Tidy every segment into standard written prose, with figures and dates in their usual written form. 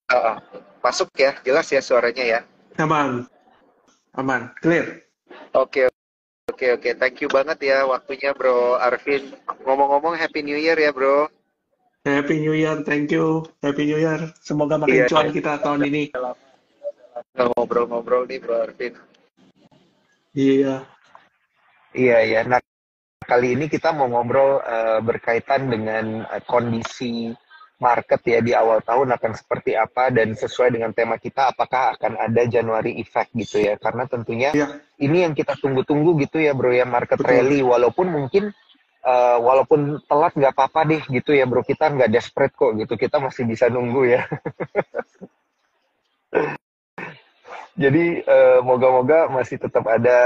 Uh, Masuk ya, jelas ya suaranya ya. Aman, aman, clear. Oke, oke, oke. Thank you banget ya waktunya Bro Arvin. Ngomong-ngomong Happy New Year ya Bro. Happy New Year, thank you. Happy New Year. Semoga makin Iya, cuan kita tahun ini. nggak ngobrol-ngobrol nih Bro Arvin. Iya, Iya, iya. Nah, kali ini kita mau ngobrol berkaitan dengan kondisi market ya di awal tahun akan seperti apa dan sesuai dengan tema kita apakah akan ada January effect gitu ya. Karena tentunya iya, ini yang kita tunggu-tunggu gitu ya Bro ya, market betul. rally walaupun mungkin walaupun telat nggak apa-apa deh gitu ya Bro, kita nggak desperate kok gitu, kita masih bisa nunggu ya. Jadi moga-moga masih tetap ada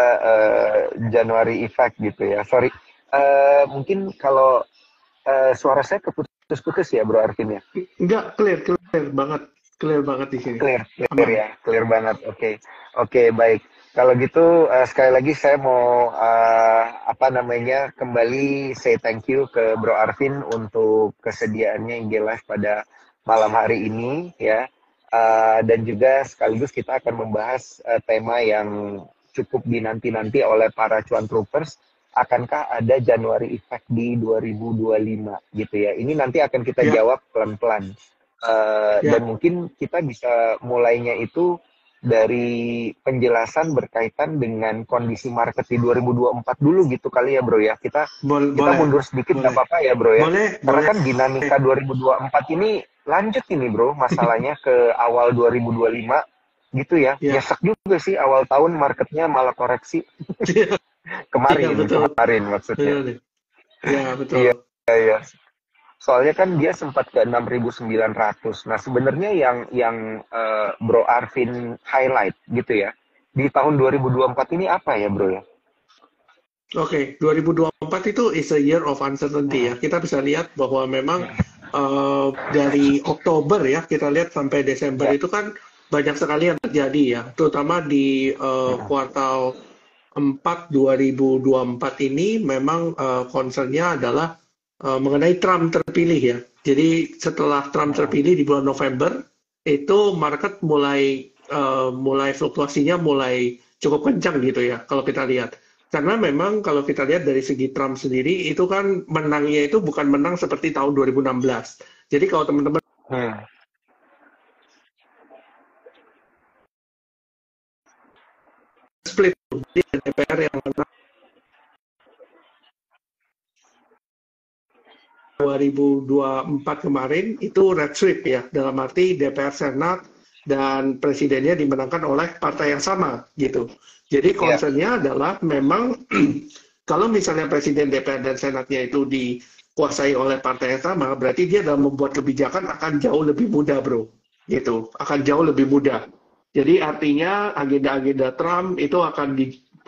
January effect gitu ya. Sorry, mungkin kalau suara saya keputus-putus ya Bro Arvin ya. Enggak, clear banget di sini. Clear, clear Aman. ya, clear banget. Oke, oke, baik. Kalau gitu sekali lagi saya mau apa namanya kembali say thank you ke Bro Arvin untuk kesediaannya IG Live pada malam hari ini ya. Dan juga sekaligus kita akan membahas tema yang cukup dinanti-nanti oleh para cuan troopers. Akankah ada Januari Effect di 2025 gitu ya? Ini nanti akan kita Ya, jawab pelan-pelan. Dan ya, mungkin kita bisa mulainya itu dari penjelasan berkaitan dengan kondisi market di 2024 dulu gitu kali ya bro ya. Kita boleh, mundur sedikit nggak boleh, apa-apa ya bro ya. boleh, Karena boleh. kan dinamika 2024 ini lanjut ini bro, masalahnya ke awal 2025 gitu ya. Ya, Nyesek juga sih awal tahun marketnya malah koreksi. ya Kemarin, betul, kemarin maksudnya. betul nih. Ya betul. Iya, iya. Soalnya kan dia sempat ke 6.900. Nah, sebenarnya yang Bro Arvin highlight gitu ya. Di tahun 2024 ini apa ya, Bro ya? Oke, 2024 itu is a year of uncertainty ya. Mm-mm, Kita bisa lihat bahwa memang mm-mm. dari Oktober ya, kita lihat sampai Desember Ya, itu kan banyak sekali yang terjadi ya, terutama di mm-mm. kuartal 4 2024 ini memang concernnya adalah mengenai Trump terpilih ya. Jadi setelah Trump Mm-mm. terpilih di bulan November, itu market mulai fluktuasinya mulai cukup kencang gitu ya, kalau kita lihat. Karena memang kalau kita lihat dari segi Trump sendiri, itu kan menangnya itu bukan menang seperti tahun 2016. Jadi kalau teman-teman Hmm. split, jadi ada DPR yang menang 2024 kemarin, itu red sweep ya, dalam arti DPR Senat dan presidennya dimenangkan oleh partai yang sama gitu. Jadi Iya, concernnya adalah memang kalau misalnya presiden DPR dan senatnya itu dikuasai oleh partai yang sama, berarti dia dalam membuat kebijakan akan jauh lebih mudah, bro. Gitu, akan jauh lebih mudah. Jadi artinya agenda-agenda Trump itu akan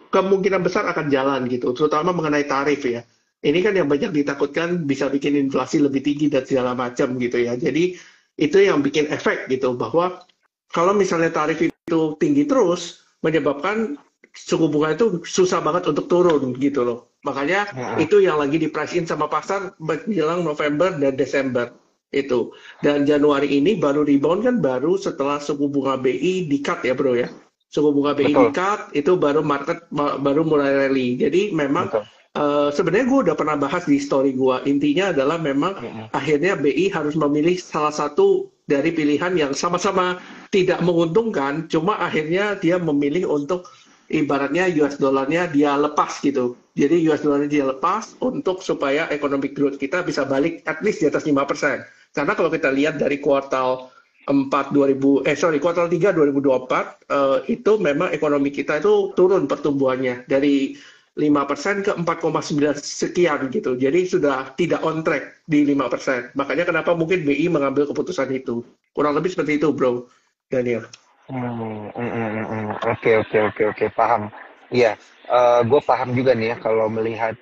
kemungkinan besar akan jalan gitu, terutama mengenai tarif ya. Ini kan yang banyak ditakutkan bisa bikin inflasi lebih tinggi dan segala macam gitu ya. Jadi itu yang bikin efek gitu bahwa kalau misalnya tarif itu tinggi terus menyebabkan suku bunga itu susah banget untuk turun gitu loh. Makanya mm-mm. itu yang lagi di price in sama pasar menjelang November dan Desember itu. Dan Januari ini baru rebound kan baru setelah suku bunga BI di-cut ya bro ya. Suku bunga BI Betul, di-cut itu baru market baru mulai rally. Jadi memang betul. sebenarnya gue udah pernah bahas di story gue. Intinya adalah memang Mm-mm. akhirnya BI harus memilih salah satu dari pilihan yang sama-sama tidak menguntungkan, cuma akhirnya dia memilih untuk ibaratnya US dollarnya dia lepas gitu. Jadi US dollarnya dia lepas untuk supaya economic growth kita bisa balik at least di atas 5%. Karena kalau kita lihat dari kuartal 4 2000 kuartal 3 2024 itu memang ekonomi kita itu turun pertumbuhannya dari 5% ke 4,9 sekian gitu. Jadi sudah tidak on track di 5%. Makanya kenapa mungkin BI mengambil keputusan itu. Kurang lebih seperti itu, Bro. Daniel. Oke, oke, oke, oke, paham. Iya, gue paham juga nih ya kalau melihat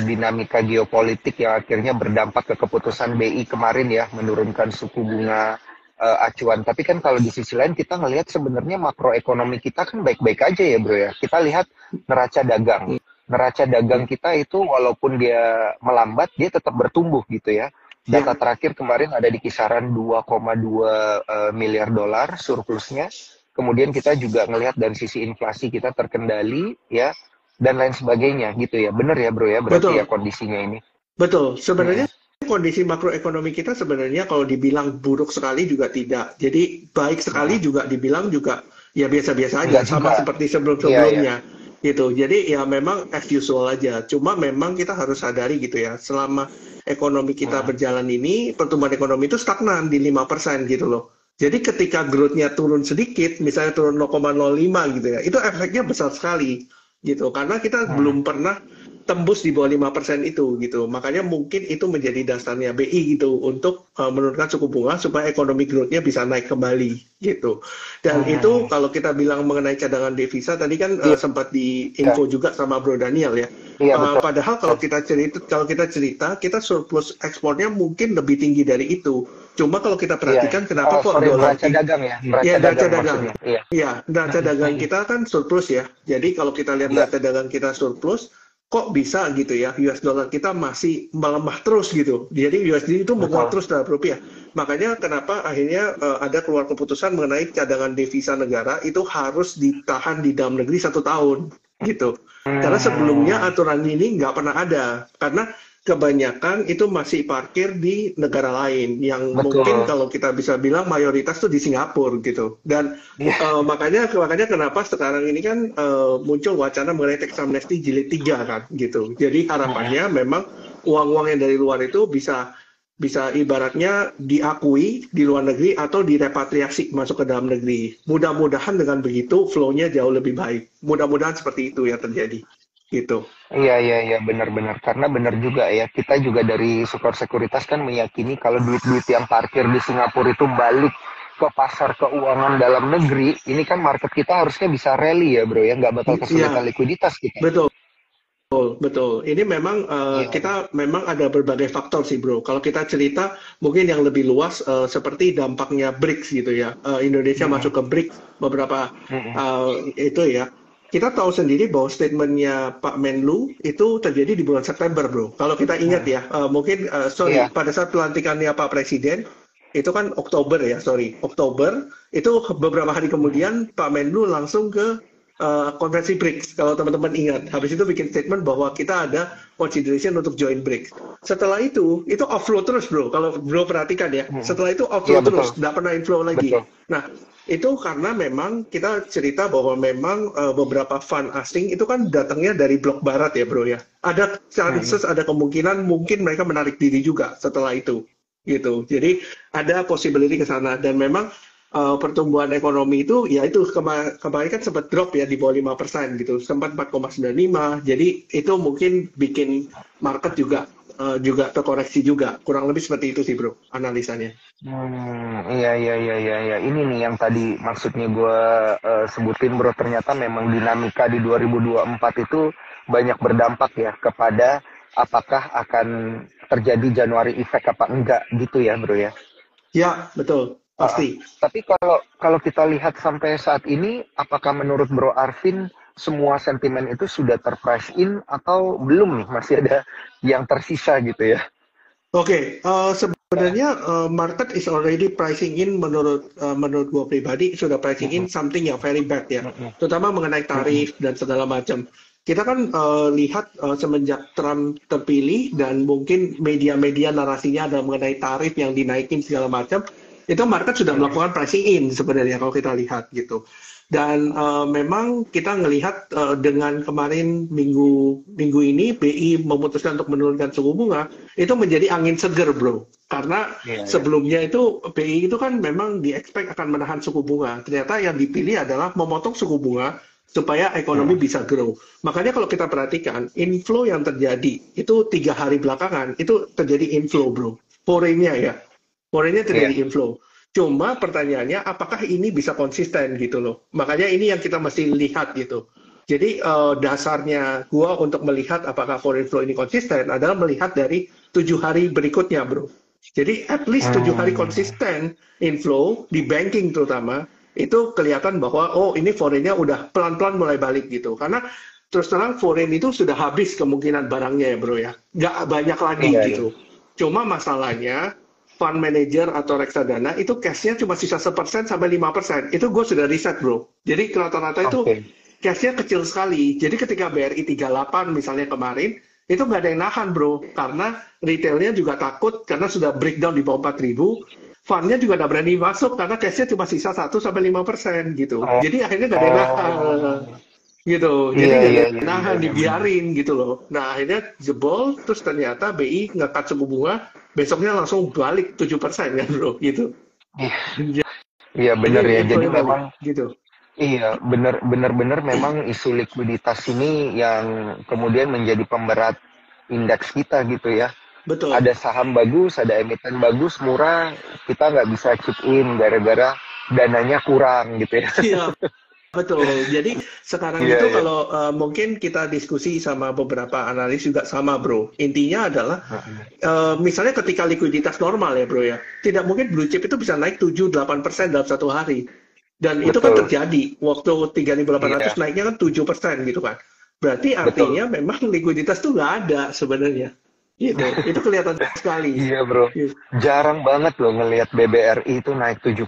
dinamika geopolitik yang akhirnya berdampak ke keputusan BI kemarin ya menurunkan suku bunga acuan. Tapi kan kalau di sisi lain kita ngelihat sebenarnya makroekonomi kita kan baik-baik aja ya bro ya. Kita lihat neraca dagang. Hmm, Neraca dagang ya, kita itu walaupun dia melambat, dia tetap bertumbuh gitu ya. Data Ya, terakhir kemarin ada di kisaran 2,2 miliar dolar surplusnya. Kemudian kita juga ngelihat dari sisi inflasi kita terkendali ya dan lain sebagainya gitu ya. Bener ya bro ya berarti ya betul. kondisinya ini. Betul, sebenarnya Mm-mm. kondisi makroekonomi kita sebenarnya kalau dibilang buruk sekali juga tidak. Jadi baik sekali Mm-mm. juga dibilang juga ya biasa-biasa aja, Enggak sama juga. seperti Iya ya. sebelum-sebelumnya gitu. Jadi ya memang as usual aja. Cuma memang kita harus sadari gitu ya, selama ekonomi kita Mm-mm. berjalan ini, pertumbuhan ekonomi itu stagnan di 5% gitu loh. Jadi ketika growth-nya turun sedikit, misalnya turun 0,05 gitu ya, itu efeknya besar sekali gitu. Karena kita Mm-mm. belum pernah tembus di bawah 5% itu gitu. Makanya mungkin itu menjadi dasarnya BI gitu untuk menurunkan suku bunga supaya ekonomi growth-nya bisa naik kembali gitu. Dan itu Mm. kalau kita bilang mengenai cadangan devisa tadi kan Iya, sempat diinfo juga sama Bro Daniel ya. iya betul. Padahal kalau kita cerita surplus ekspornya mungkin lebih tinggi dari itu. Cuma kalau kita Iya. perhatikan kenapa Oh, kok sorry dolar neraca dagang ya, ya neraca neraca dagang dagang. maksudnya. Iya. Ya, neraca Mm-mm. dagang Mm-mm. kita kan surplus ya. Jadi kalau kita lihat Iya. neraca dagang kita surplus, kok bisa gitu ya US dollar kita masih melemah terus gitu. Jadi USD itu menguat Betul. terus terhadap rupiah. Makanya kenapa akhirnya ada keluar keputusan mengenai cadangan devisa negara itu harus ditahan di dalam negeri 1 tahun gitu. Karena sebelumnya Hmm. aturan ini nggak pernah ada. Karena kebanyakan itu masih parkir di negara lain yang mungkin Betul. kalau kita bisa bilang mayoritas tuh di Singapura gitu. Dan Iya. makanya kenapa sekarang ini kan muncul wacana mengenai tax amnesty jilid 3 kan gitu. Jadi Mm-mm. harapannya memang uang-uang yang dari luar itu bisa bisa ibaratnya diakui di luar negeri atau direpatriasi masuk ke dalam negeri. Mudah-mudahan dengan begitu flow-nya jauh lebih baik. Mudah-mudahan seperti itu ya terjadi. Gitu. Iya, iya, iya, benar-benar. Karena benar juga ya, kita juga dari Sukor Sekuritas kan meyakini kalau duit-duit yang parkir di Singapura itu balik ke pasar keuangan dalam negeri, ini kan market kita harusnya bisa rally ya bro ya, nggak bakal kesulitan Ya, likuiditas kita. betul. Betul, betul. Ini memang Iya. kita memang ada berbagai faktor sih, Bro. Kalau kita cerita mungkin yang lebih luas seperti dampaknya BRICS gitu ya. Indonesia masuk Mm-mm. ke BRICS beberapa Mm-mm. itu ya. Kita tahu sendiri bahwa statementnya Pak Menlu itu terjadi di bulan September, Bro. Kalau kita ingat Mm-mm. ya, mungkin sorry Iya. pada saat pelantikannya Pak Presiden itu kan Oktober ya, sorry Oktober itu beberapa hari Mm-mm. kemudian Pak Menlu langsung ke konferensi BRICS kalau teman-teman ingat. Habis itu bikin statement bahwa kita ada consideration untuk join BRICS. Setelah itu outflow terus bro. Kalau bro perhatikan ya, Mm-mm. setelah itu Iya outflow betul, terus, nggak pernah inflow lagi. betul. Nah, itu karena memang kita cerita bahwa memang beberapa fund asing itu kan datangnya dari blok barat ya bro ya. Ada Mm-mm. chances, ada kemungkinan mungkin mereka menarik diri juga setelah itu gitu. Jadi ada possibility ke sana dan memang pertumbuhan ekonomi itu ya itu kemarin kan sempat drop ya di bawah 5% gitu, sempat 4,95. Jadi itu mungkin bikin market juga terkoreksi juga. Kurang lebih seperti itu sih, Bro, analisanya. Iya, iya, iya, iya, iya. Ini nih yang tadi maksudnya gue sebutin bro. Ternyata memang dinamika di 2024 itu banyak berdampak ya kepada apakah akan terjadi Januari effect apa enggak gitu ya bro ya. Ya, betul. Heeh. Pasti. Tapi kalau kalau kita lihat sampai saat ini, apakah menurut Bro Arvin semua sentimen itu sudah terprice in atau belum nih? Masih ada yang tersisa gitu ya? Oke, sebenarnya market is already pricing in menurut gua pribadi sudah pricing in Mm-mm. something yang very bad ya, Mm-mm. terutama mengenai Mm-mm. tarif dan segala macam. Kita kan lihat semenjak Trump terpilih dan mungkin media-media narasinya ada mengenai tarif yang dinaikin segala macam, itu market sudah Mm-mm. melakukan pricing in sebenarnya kalau kita lihat gitu. Dan memang kita ngelihat dengan kemarin minggu minggu ini BI memutuskan untuk menurunkan suku bunga itu menjadi angin seger bro karena Iya, iya. sebelumnya itu BI itu kan memang di-expect akan menahan suku bunga ternyata yang dipilih adalah memotong suku bunga supaya ekonomi Mm-mm. bisa grow makanya kalau kita perhatikan inflow yang terjadi itu 3 hari belakangan itu terjadi inflow bro forenya ya forenya Iya. terjadi inflow cuma pertanyaannya apakah ini bisa konsisten gitu loh makanya ini yang kita mesti lihat gitu jadi dasarnya gua untuk melihat apakah foreign flow ini konsisten adalah melihat dari 7 hari berikutnya, bro. Jadi at least 7 hari Hmm. konsisten inflow di banking terutama itu kelihatan bahwa oh ini foreignnya udah pelan-pelan mulai balik gitu. Karena terus terang foreign itu sudah habis kemungkinan barangnya ya bro ya, nggak banyak lagi Iya, iya. gitu. Cuma masalahnya fund manager atau reksadana itu cashnya cuma sisa 1% sampai 5%. Itu gue sudah riset bro. Jadi rata-rata itu Oke. cashnya kecil sekali. Jadi ketika BRI 38 misalnya kemarin, itu nggak ada yang nahan bro. Karena retailnya juga takut karena sudah breakdown di bawah 4.000. Fundnya juga nggak berani masuk karena cashnya cuma sisa 1 sampai 5% gitu. Oh, Jadi akhirnya nggak ada yang nahan oh, gitu. Jadi iya nggak ada iya yang iya iya nahan, iya benar. dibiarin gitu loh. Nah akhirnya jebol, terus ternyata BI ngekat suku bunga, besoknya langsung balik 7% kan bro, gitu. Iya, iya Jadi benar ya. Jadi enjoyable memang gitu. iya benar benar benar memang isu likuiditas ini yang kemudian menjadi pemberat indeks kita gitu ya. Betul. Ada saham bagus, ada emiten bagus, murah, kita nggak bisa chip in gara-gara dananya kurang gitu ya. Iya, betul. Jadi sekarang Iya itu iya. kalau mungkin kita diskusi sama beberapa analis juga sama bro. Intinya adalah misalnya ketika likuiditas normal ya bro ya, tidak mungkin blue chip itu bisa naik 7-8% dalam satu hari. Dan itu kan Betul. terjadi waktu 3.800 Iya, naiknya kan 7% gitu kan. Berarti betul. artinya memang likuiditas tuh nggak ada sebenarnya. Gitu. Itu kelihatan sekali. Iya, Bro. Gitu. Jarang banget loh ngelihat BBRI itu naik 7%.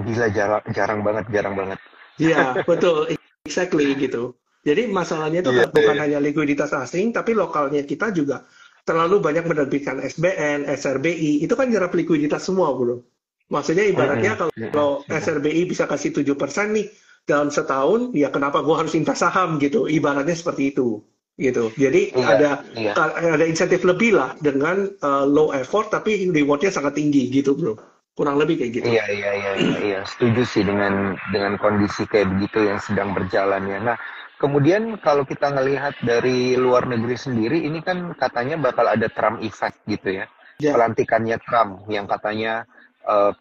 Gila, jarang, jarang banget, jarang banget. Iya, betul, exactly gitu. Jadi masalahnya itu Iya, bukan iya. hanya likuiditas asing, tapi lokalnya kita juga terlalu banyak menerbitkan SBN, SRBI, itu kan nyerap likuiditas semua, bro. Maksudnya ibaratnya Mm-mm, kalau mm-mm. SRBI bisa kasih 7% nih dalam setahun, ya kenapa gua harus invest saham gitu? Ibaratnya seperti itu, gitu. Jadi Iya, ada iya. ada insentif lebih lah dengan low effort tapi rewardnya sangat tinggi gitu, bro. Kurang lebih kayak gitu. Iya, iya, iya, iya, iya. Setuju sih dengan kondisi kayak begitu yang sedang berjalan ya. Nah, kemudian kalau kita ngelihat dari luar negeri sendiri, ini kan katanya bakal ada Trump effect gitu ya. Ya, Pelantikannya Trump yang katanya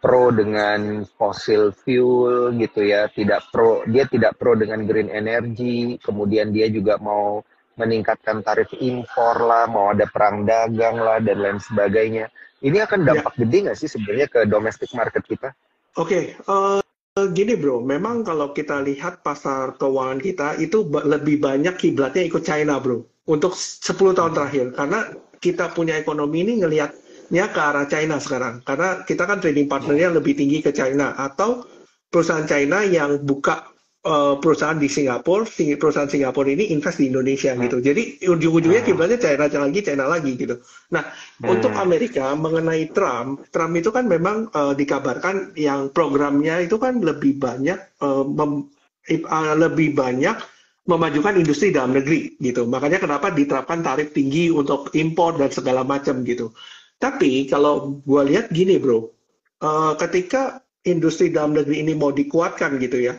pro dengan fossil fuel gitu ya, dia tidak pro dengan green energy, kemudian dia juga mau meningkatkan tarif impor lah, mau ada perang dagang lah dan lain sebagainya. Ini akan ya. dampak gede nggak sih sebenarnya ke domestic market kita? Oke, gini bro, memang kalau kita lihat pasar keuangan kita itu lebih banyak kiblatnya ikut China bro. Untuk 10 tahun terakhir, karena kita punya ekonomi ini ngelihatnya ke arah China sekarang. Karena kita kan trading partnernya lebih tinggi ke China. Atau perusahaan China yang buka perusahaan di Singapura, perusahaan Singapura ini invest di Indonesia Hmm, gitu. Jadi ujung-ujungnya hmm, kiblatnya China lagi gitu. Nah, untuk hmm, Amerika mengenai Trump, Trump itu kan memang dikabarkan yang programnya itu kan lebih banyak lebih banyak memajukan industri dalam negeri gitu. Makanya kenapa diterapkan tarif tinggi untuk impor dan segala macam gitu. Tapi kalau gue lihat gini bro, ketika industri dalam negeri ini mau dikuatkan gitu ya,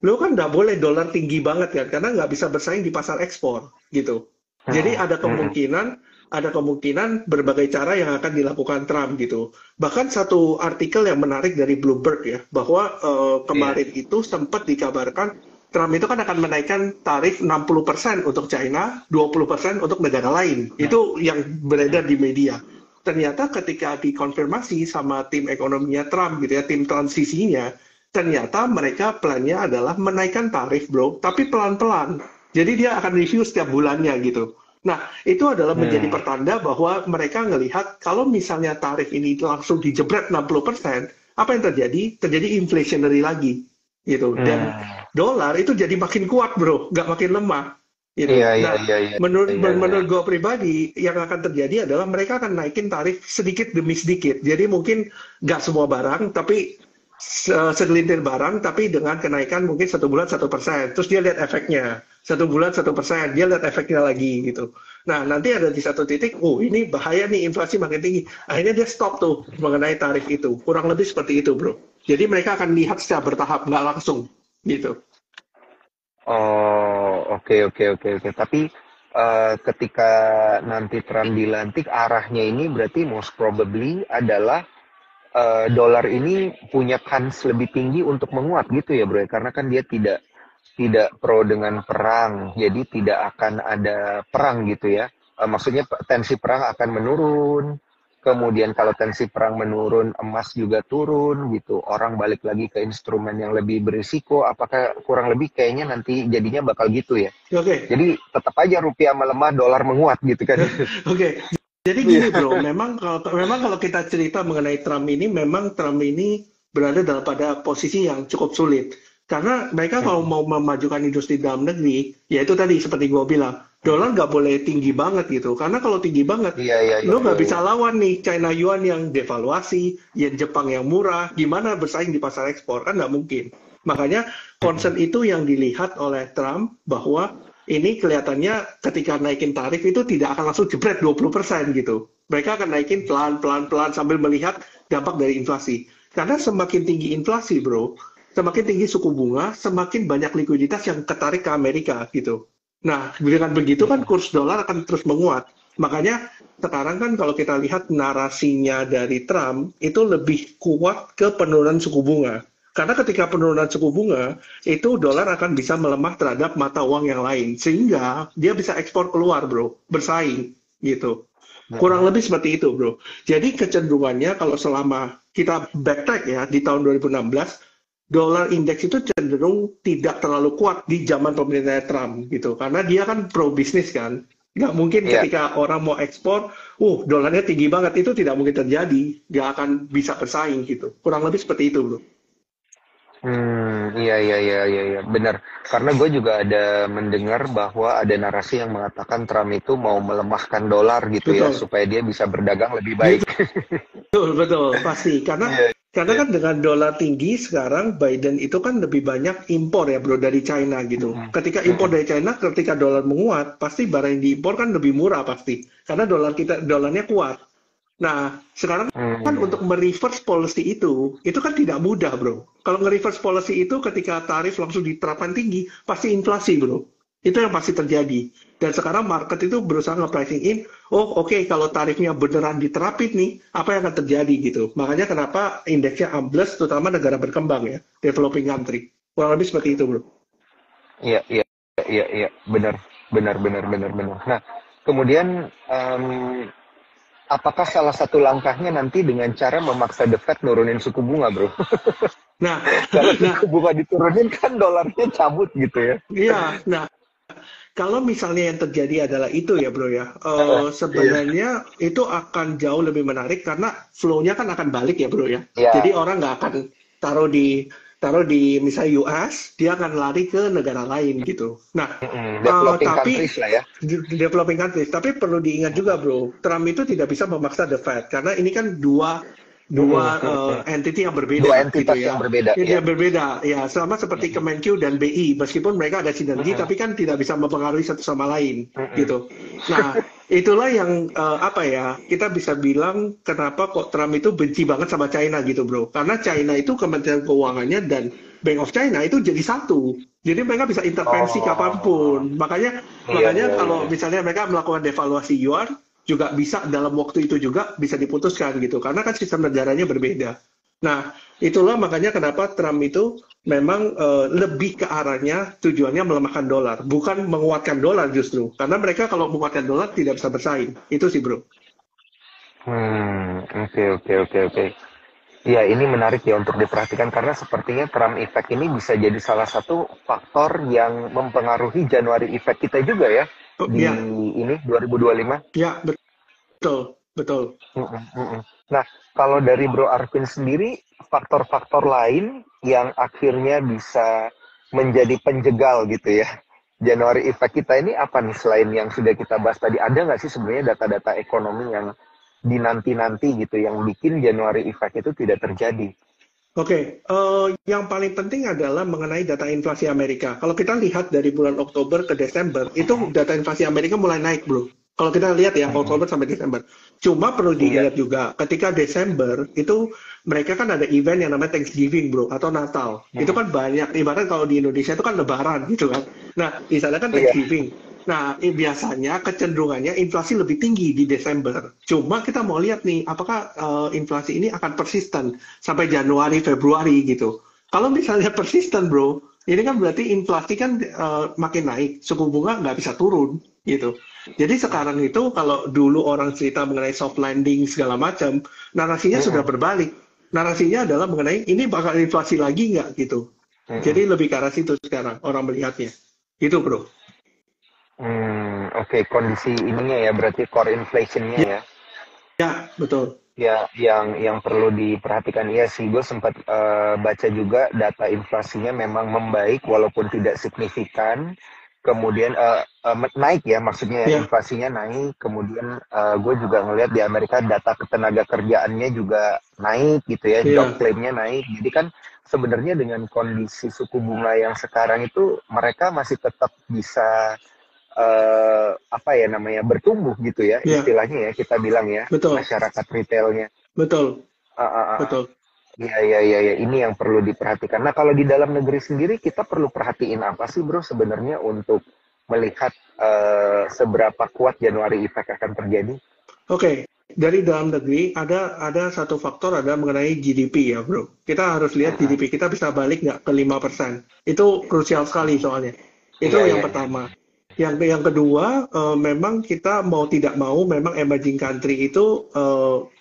lo kan nggak boleh dolar tinggi banget kan, karena nggak bisa bersaing di pasar ekspor gitu. Jadi hmm, hmm, ada kemungkinan berbagai cara yang akan dilakukan Trump gitu. Bahkan satu artikel yang menarik dari Bloomberg ya, bahwa iya, kemarin itu sempat dikabarkan Trump itu kan akan menaikkan tarif 60% untuk China, 20% untuk negara lain. Itu yang beredar di media. Ternyata ketika dikonfirmasi sama tim ekonominya Trump gitu ya, tim transisinya, ternyata mereka plannya adalah menaikkan tarif bro, tapi pelan-pelan. Jadi dia akan review setiap bulannya gitu. Nah, itu adalah menjadi hmm, pertanda bahwa mereka ngelihat kalau misalnya tarif ini langsung dijebret 60%, apa yang terjadi? Terjadi inflationary lagi gitu. Dan hmm. dolar itu jadi makin kuat bro, nggak makin lemah Iya, gitu. iya, Nah, iya, iya, iya, iya. menurut gue pribadi yang akan terjadi adalah mereka akan naikin tarif sedikit demi sedikit. Jadi mungkin nggak semua barang, tapi segelintir barang, tapi dengan kenaikan mungkin 1 bulan 1%. Terus dia lihat efeknya. 1 bulan 1%, dia lihat efeknya lagi gitu. Nah, nanti ada di satu titik, oh ini bahaya nih inflasi makin tinggi. Akhirnya dia stop tuh mengenai tarif itu. Kurang lebih seperti itu, bro. Jadi mereka akan lihat secara bertahap, nggak langsung gitu. Oh, oke, oke, oke, oke. Tapi ketika nanti Trump dilantik, arahnya ini berarti most probably adalah dolar ini punya kans lebih tinggi untuk menguat gitu ya bro ya? Karena kan dia tidak pro dengan perang, jadi tidak akan ada perang gitu ya. Maksudnya tensi perang akan menurun, kemudian kalau tensi perang menurun, emas juga turun gitu. Orang balik lagi ke instrumen yang lebih berisiko, apakah kurang lebih kayaknya nanti jadinya bakal gitu ya. Oke, Jadi tetap aja rupiah melemah, dolar menguat gitu kan. oke. Jadi gini bro, memang kalau kita cerita mengenai Trump ini, memang Trump ini berada dalam pada posisi yang cukup sulit. Karena mereka kalau mau memajukan industri dalam negeri, ya itu tadi seperti gua bilang, dolar nggak boleh tinggi banget gitu. Karena kalau tinggi banget, Iya, iya, iya, lo iya, nggak iya. bisa lawan nih China Yuan yang devaluasi, yen Jepang yang murah, gimana bersaing di pasar ekspor? Kan nggak mungkin. Makanya concern itu yang dilihat oleh Trump bahwa ini kelihatannya ketika naikin tarif itu tidak akan langsung jebret 20% gitu. Mereka akan naikin pelan-pelan sambil melihat dampak dari inflasi. Karena semakin tinggi inflasi, bro, semakin tinggi suku bunga, semakin banyak likuiditas yang ketarik ke Amerika gitu. Nah, dengan begitu kan kurs dolar akan terus menguat. Makanya sekarang kan kalau kita lihat narasinya dari Trump itu lebih kuat ke penurunan suku bunga. Karena ketika penurunan suku bunga, itu dolar akan bisa melemah terhadap mata uang yang lain. Sehingga dia bisa ekspor keluar, bro. Bersaing, gitu. Kurang lebih seperti itu, bro. Jadi kecenderungannya kalau selama kita backtrack ya, di tahun 2016, dolar indeks itu cenderung tidak terlalu kuat di zaman pemerintah Trump, gitu. Karena dia kan pro bisnis kan. Nggak mungkin Iya. ketika orang mau ekspor, dolarnya tinggi banget. Itu tidak mungkin terjadi. Nggak akan bisa bersaing, gitu. Kurang lebih seperti itu, bro. Iya, iya, iya, iya, iya, benar. Karena gue juga ada mendengar bahwa ada narasi yang mengatakan Trump itu mau melemahkan dolar gitu ya, Betul. supaya dia bisa berdagang lebih baik. Betul, betul, pasti. Karena Iya, karena iya. kan dengan dolar tinggi sekarang Biden itu kan lebih banyak impor ya bro dari China gitu. Mm-mm, Ketika impor mm-mm, dari China, ketika dolar menguat, pasti barang yang diimpor kan lebih murah pasti. Karena dolarnya kuat. Nah, sekarang kan mm. untuk mereverse policy itu kan tidak mudah, bro. Kalau nge-reverse policy itu ketika tarif langsung diterapkan tinggi, pasti inflasi, bro. Itu yang pasti terjadi. Dan sekarang market itu berusaha nge-pricing in, oke, kalau tarifnya beneran diterapin nih, apa yang akan terjadi gitu. Makanya kenapa indeksnya ambles, terutama negara berkembang ya, developing country. Kurang lebih seperti itu, bro. Iya, iya, iya, iya, benar, benar, benar, benar, benar. Nah, kemudian apakah salah satu langkahnya nanti dengan cara memaksa The Fed nurunin suku bunga, bro? Nah, Kalau nah, suku bunga diturunin kan dolarnya cabut gitu ya. iya, nah, kalau misalnya yang terjadi adalah itu ya bro ya, Iya. sebenarnya itu akan jauh lebih menarik karena flow-nya kan akan balik ya bro ya. Jadi Ya, orang nggak akan taruh di misalnya US, dia akan lari ke negara lain gitu. Nah, developing tapi countries lah ya. developing countries, tapi perlu diingat juga bro, Trump itu tidak bisa memaksa the Fed karena ini kan dua dua Mm-mm, mm-mm. entity yang Dua berbeda gitu entitas yang ya. berbeda, Ini ya. yang berbeda ya, sama seperti Mm-mm, Kemenq dan BI, meskipun mereka ada sinergi, mm-mm, tapi kan tidak bisa mempengaruhi satu sama lain mm-mm. gitu. Nah, itulah yang apa ya, kita bisa bilang kenapa kok Trump itu benci banget sama China gitu bro. Karena China itu Kementerian Keuangannya dan Bank of China itu jadi satu. Jadi mereka bisa intervensi Oh, kapanpun. Makanya iya, makanya iya, iya. kalau misalnya mereka melakukan devaluasi yuan, juga bisa dalam waktu itu juga bisa diputuskan gitu. Karena kan sistem negaranya berbeda. Nah, itulah makanya kenapa Trump itu memang lebih ke arahnya tujuannya melemahkan dolar, bukan menguatkan dolar justru. Karena mereka kalau menguatkan dolar tidak bisa bersaing. Itu sih, Bro. Oke, oke, oke, oke. Ya, ini menarik ya untuk diperhatikan karena sepertinya Trump Effect ini bisa jadi salah satu faktor yang mempengaruhi Januari Effect kita juga ya Oh, di ya, ini 2025. ya, betul, betul. Mm-mm, mm-mm. Nah, kalau dari Bro Arvin sendiri, faktor-faktor lain yang akhirnya bisa menjadi penjegal gitu ya, Januari effect kita ini apa nih selain yang sudah kita bahas tadi? Ada nggak sih sebenarnya data-data ekonomi yang dinanti-nanti gitu, yang bikin Januari effect itu tidak terjadi? Oke, yang paling penting adalah mengenai data inflasi Amerika. Kalau kita lihat dari bulan Oktober ke Desember, itu data inflasi Amerika mulai naik, bro. Kalau kita lihat ya, Mm-mm. Oktober sampai Desember. Cuma perlu Iya, diingat juga, ketika Desember, itu mereka kan ada event yang namanya Thanksgiving, bro, atau Natal. Itu mm-mm. kan banyak, ibarat kalau di Indonesia itu kan Lebaran, gitu kan. Nah, di sana kan Iya. Thanksgiving. Nah, biasanya kecenderungannya inflasi lebih tinggi di Desember. Cuma kita mau lihat nih, apakah inflasi ini akan persisten sampai Januari, Februari gitu. Kalau misalnya persisten, bro, ini kan berarti inflasi kan makin naik, suku bunga nggak bisa turun gitu. Jadi sekarang itu kalau dulu orang cerita mengenai soft landing segala macam, narasinya sudah Mm-mm. berbalik. Narasinya adalah mengenai ini bakal inflasi lagi nggak gitu. Mm-mm. Jadi lebih ke arah situ sekarang orang melihatnya. Itu, bro. Oke, kondisi ininya ya berarti core inflationnya Ya, ya. Ya, betul. Ya, yang perlu diperhatikan iya sih, gue sempat baca juga data inflasinya memang membaik walaupun tidak signifikan. Kemudian naik ya, maksudnya Ya, inflasinya naik. Kemudian gue juga ngelihat di Amerika data ketenaga kerjaannya juga naik gitu ya, job ya, claim-nya naik. Jadi kan sebenarnya dengan kondisi suku bunga yang sekarang itu mereka masih tetap bisa apa ya namanya bertumbuh gitu ya ya, istilahnya ya kita bilang ya betul, masyarakat retailnya. betul, Ah, ah, ah, ah. betul. Iya, iya, iya, iya. Ini yang perlu diperhatikan. Nah, kalau di dalam negeri sendiri, kita perlu perhatiin apa sih, bro, sebenarnya untuk melihat seberapa kuat Januari effect akan terjadi? Oke, dari dalam negeri ada satu faktor ada mengenai GDP ya, bro. Kita harus lihat Mm-mm. GDP kita bisa balik nggak ke 5%. Itu krusial sekali soalnya. Iya, Itu yang iya, iya. pertama. Yang kedua, memang kita mau tidak mau, memang emerging country itu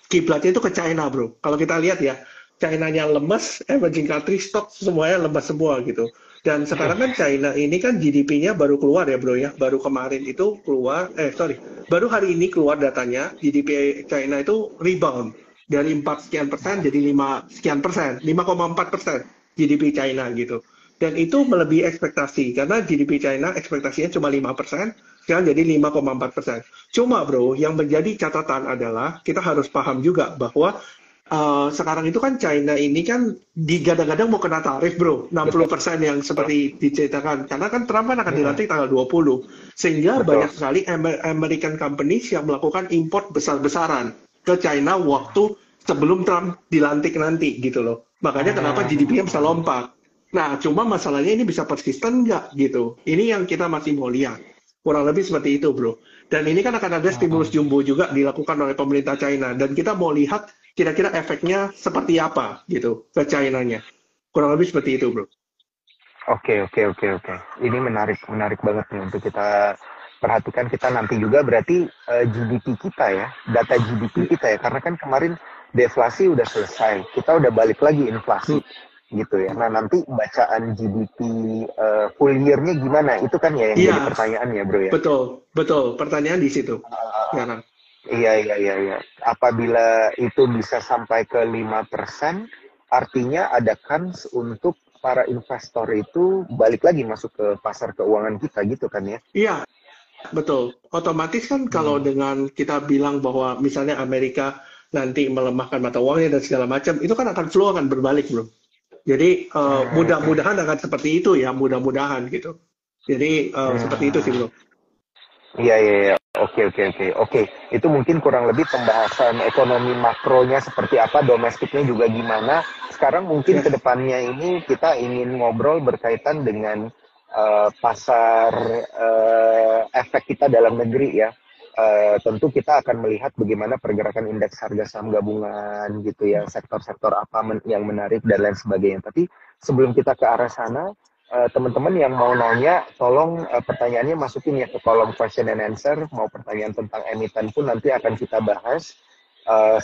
kiblatnya itu ke China, bro. Kalau kita lihat ya, China-nya lemes, emerging country stock semuanya lemes semua gitu. Dan sekarang kan China ini kan GDP-nya baru keluar ya, bro ya. Baru kemarin itu keluar, sorry, baru hari ini keluar datanya GDP China itu rebound dari 4 sekian persen jadi 5 sekian persen, 5,4% GDP China gitu. Dan itu melebihi ekspektasi karena GDP China ekspektasinya cuma 5%, sekarang jadi 5,4%. Cuma bro, yang menjadi catatan adalah kita harus paham juga bahwa sekarang itu kan China ini kan digadang-gadang mau kena tarif bro, Betul, 60% yang seperti diceritakan. Karena kan Trump kan akan mm-mm. dilantik tanggal 20. Sehingga Betul. banyak sekali American companies yang melakukan import besar-besaran ke China waktu sebelum Trump dilantik nanti gitu loh. Makanya kenapa GDP-nya bisa Hmm. lompat. Nah, cuma masalahnya ini bisa persisten nggak gitu. Ini yang kita masih mau lihat. Kurang lebih seperti itu, bro. Dan ini kan akan ada stimulus Hmm. jumbo juga dilakukan oleh pemerintah China. Dan kita mau lihat kira-kira efeknya seperti apa gitu ke China-nya. Kurang lebih seperti itu, bro. Oke, oke, oke, oke. Ini menarik, menarik banget nih untuk kita perhatikan. Kita nanti juga berarti GDP kita ya, data GDP kita ya, karena kan kemarin deflasi udah selesai, kita udah balik lagi inflasi, Hmm. gitu ya. Nah nanti bacaan GDP full year-nya gimana? Itu kan ya yang jadi Iya, pertanyaan ya, bro ya. betul, betul. Pertanyaan di situ sekarang. Iya, iya, iya, iya. Apabila itu bisa sampai ke 5%, artinya ada kans untuk para investor itu balik lagi masuk ke pasar keuangan kita gitu kan ya. Iya, betul. Otomatis kan kalau Hmm. dengan kita bilang bahwa misalnya Amerika nanti melemahkan mata uangnya dan segala macam, itu kan akan flow akan berbalik, bro. Jadi Hmm. mudah-mudahan akan seperti itu ya, mudah-mudahan gitu. Jadi seperti itu sih, Hmm. bro. Iya, iya, iya. Oke, oke, oke. Oke, itu mungkin kurang lebih pembahasan ekonomi makronya seperti apa, domestiknya juga gimana. Sekarang mungkin Ya, ke depannya ini kita ingin ngobrol berkaitan dengan pasar efek kita dalam negeri ya. Tentu kita akan melihat bagaimana pergerakan indeks harga saham gabungan gitu ya, sektor-sektor apa yang menarik dan lain sebagainya. Tapi sebelum kita ke arah sana, teman-teman yang mau nanya, tolong pertanyaannya masukin ya ke kolom question and answer. Mau pertanyaan tentang emiten pun nanti akan kita bahas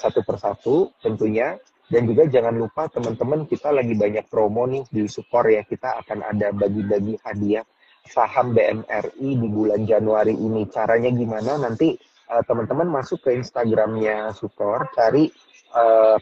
satu persatu tentunya. Dan juga jangan lupa teman-teman kita lagi banyak promo nih di Sukor ya. Kita akan ada bagi-bagi hadiah saham BMRI di bulan Januari ini. Caranya gimana? Nanti teman-teman masuk ke Instagramnya Sukor, cari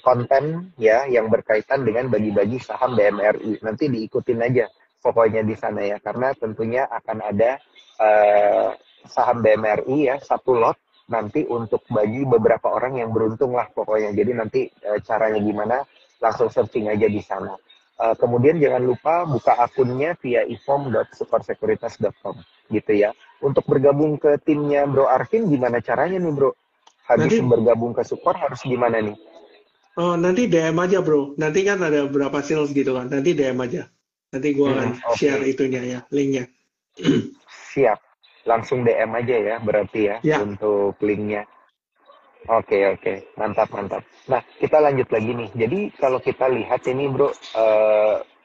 konten ya yang berkaitan dengan bagi-bagi saham BMRI. Nanti diikutin aja pokoknya di sana ya, karena tentunya akan ada uh, saham BMRI ya, satu lot nanti untuk bagi beberapa orang yang beruntung lah pokoknya. Jadi nanti caranya gimana, langsung searching aja di sana. Kemudian jangan lupa buka akunnya via ifom.supersekuritas.com gitu ya. Untuk bergabung ke timnya Bro Arvin gimana caranya nih Bro? Habis nanti bergabung ke Sukor harus gimana nih? nanti DM aja, bro. Nanti kan ada beberapa sales gitu kan. Nanti DM aja. Nanti gua akan share Oke, itunya ya, linknya. siap. Langsung DM aja ya berarti ya Ya, untuk linknya. Oke, oke, mantap, mantap. Nah, kita lanjut lagi nih. Jadi kalau kita lihat ini, Bro,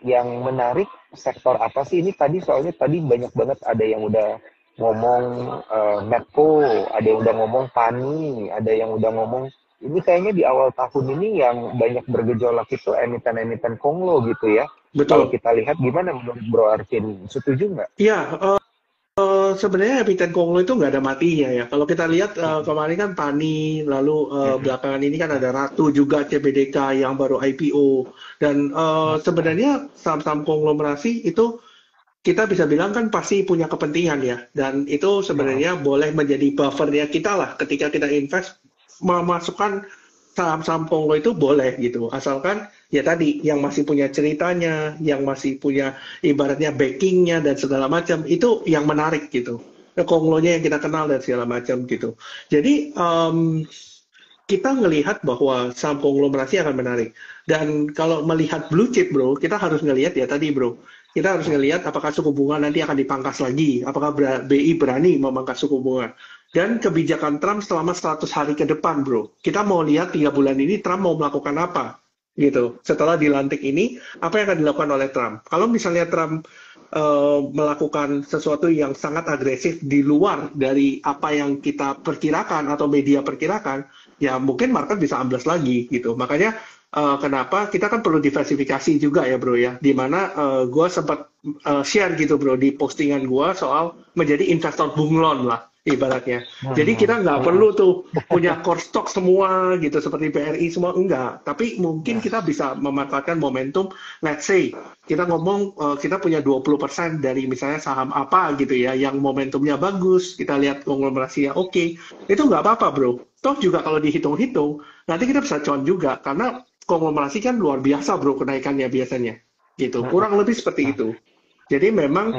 yang menarik sektor apa sih ini tadi? Soalnya tadi banyak banget ada yang udah ngomong Medco, ada yang udah ngomong Pani, ada yang udah ngomong ini kayaknya di awal tahun ini yang banyak bergejolak itu emiten-emiten Konglo gitu ya. Kalau betul. kita lihat gimana menurut Bro Arvin? Setuju nggak? Ya, sebenarnya emiten konglo itu nggak ada matinya ya. Kalau kita lihat kemarin kan Pani, lalu belakangan ini kan ada Ratu juga CBDK yang baru IPO. Dan sebenarnya saham-saham konglomerasi itu kita bisa bilang kan pasti punya kepentingan ya. Dan itu sebenarnya boleh menjadi buffernya kita lah ketika kita invest memasukkan saham-saham konglo itu boleh gitu. Asalkan ya tadi yang masih punya ceritanya, yang masih punya ibaratnya backingnya dan segala macam itu yang menarik gitu. Konglonya yang kita kenal dan segala macam gitu. Jadi kita ngelihat bahwa saham konglomerasi akan menarik. Dan kalau melihat blue chip bro, kita harus ngelihat ya tadi bro. Kita harus ngelihat apakah suku bunga nanti akan dipangkas lagi, apakah BI berani memangkas suku bunga. Dan kebijakan Trump selama 100 hari ke depan, bro. Kita mau lihat 3 bulan ini Trump mau melakukan apa, gitu. Setelah dilantik ini, apa yang akan dilakukan oleh Trump? Kalau misalnya Trump melakukan sesuatu yang sangat agresif di luar dari apa yang kita perkirakan atau media perkirakan, ya mungkin market bisa ambles lagi, gitu. Makanya kenapa kita kan perlu diversifikasi juga ya bro ya, dimana gue sempat share gitu bro di postingan gue soal menjadi investor bunglon lah ibaratnya. Jadi kita nggak perlu tuh punya core stock semua gitu seperti BRI semua, enggak. Tapi mungkin kita bisa memanfaatkan momentum. Let's say kita ngomong kita punya 20% dari misalnya saham apa gitu ya, yang momentumnya bagus, kita lihat konglomerasinya oke. Itu nggak apa-apa bro. Toh juga kalau dihitung-hitung, nanti kita bisa cuan juga karena konglomerasi kan luar biasa bro kenaikannya biasanya. Gitu. Kurang lebih seperti itu. Jadi memang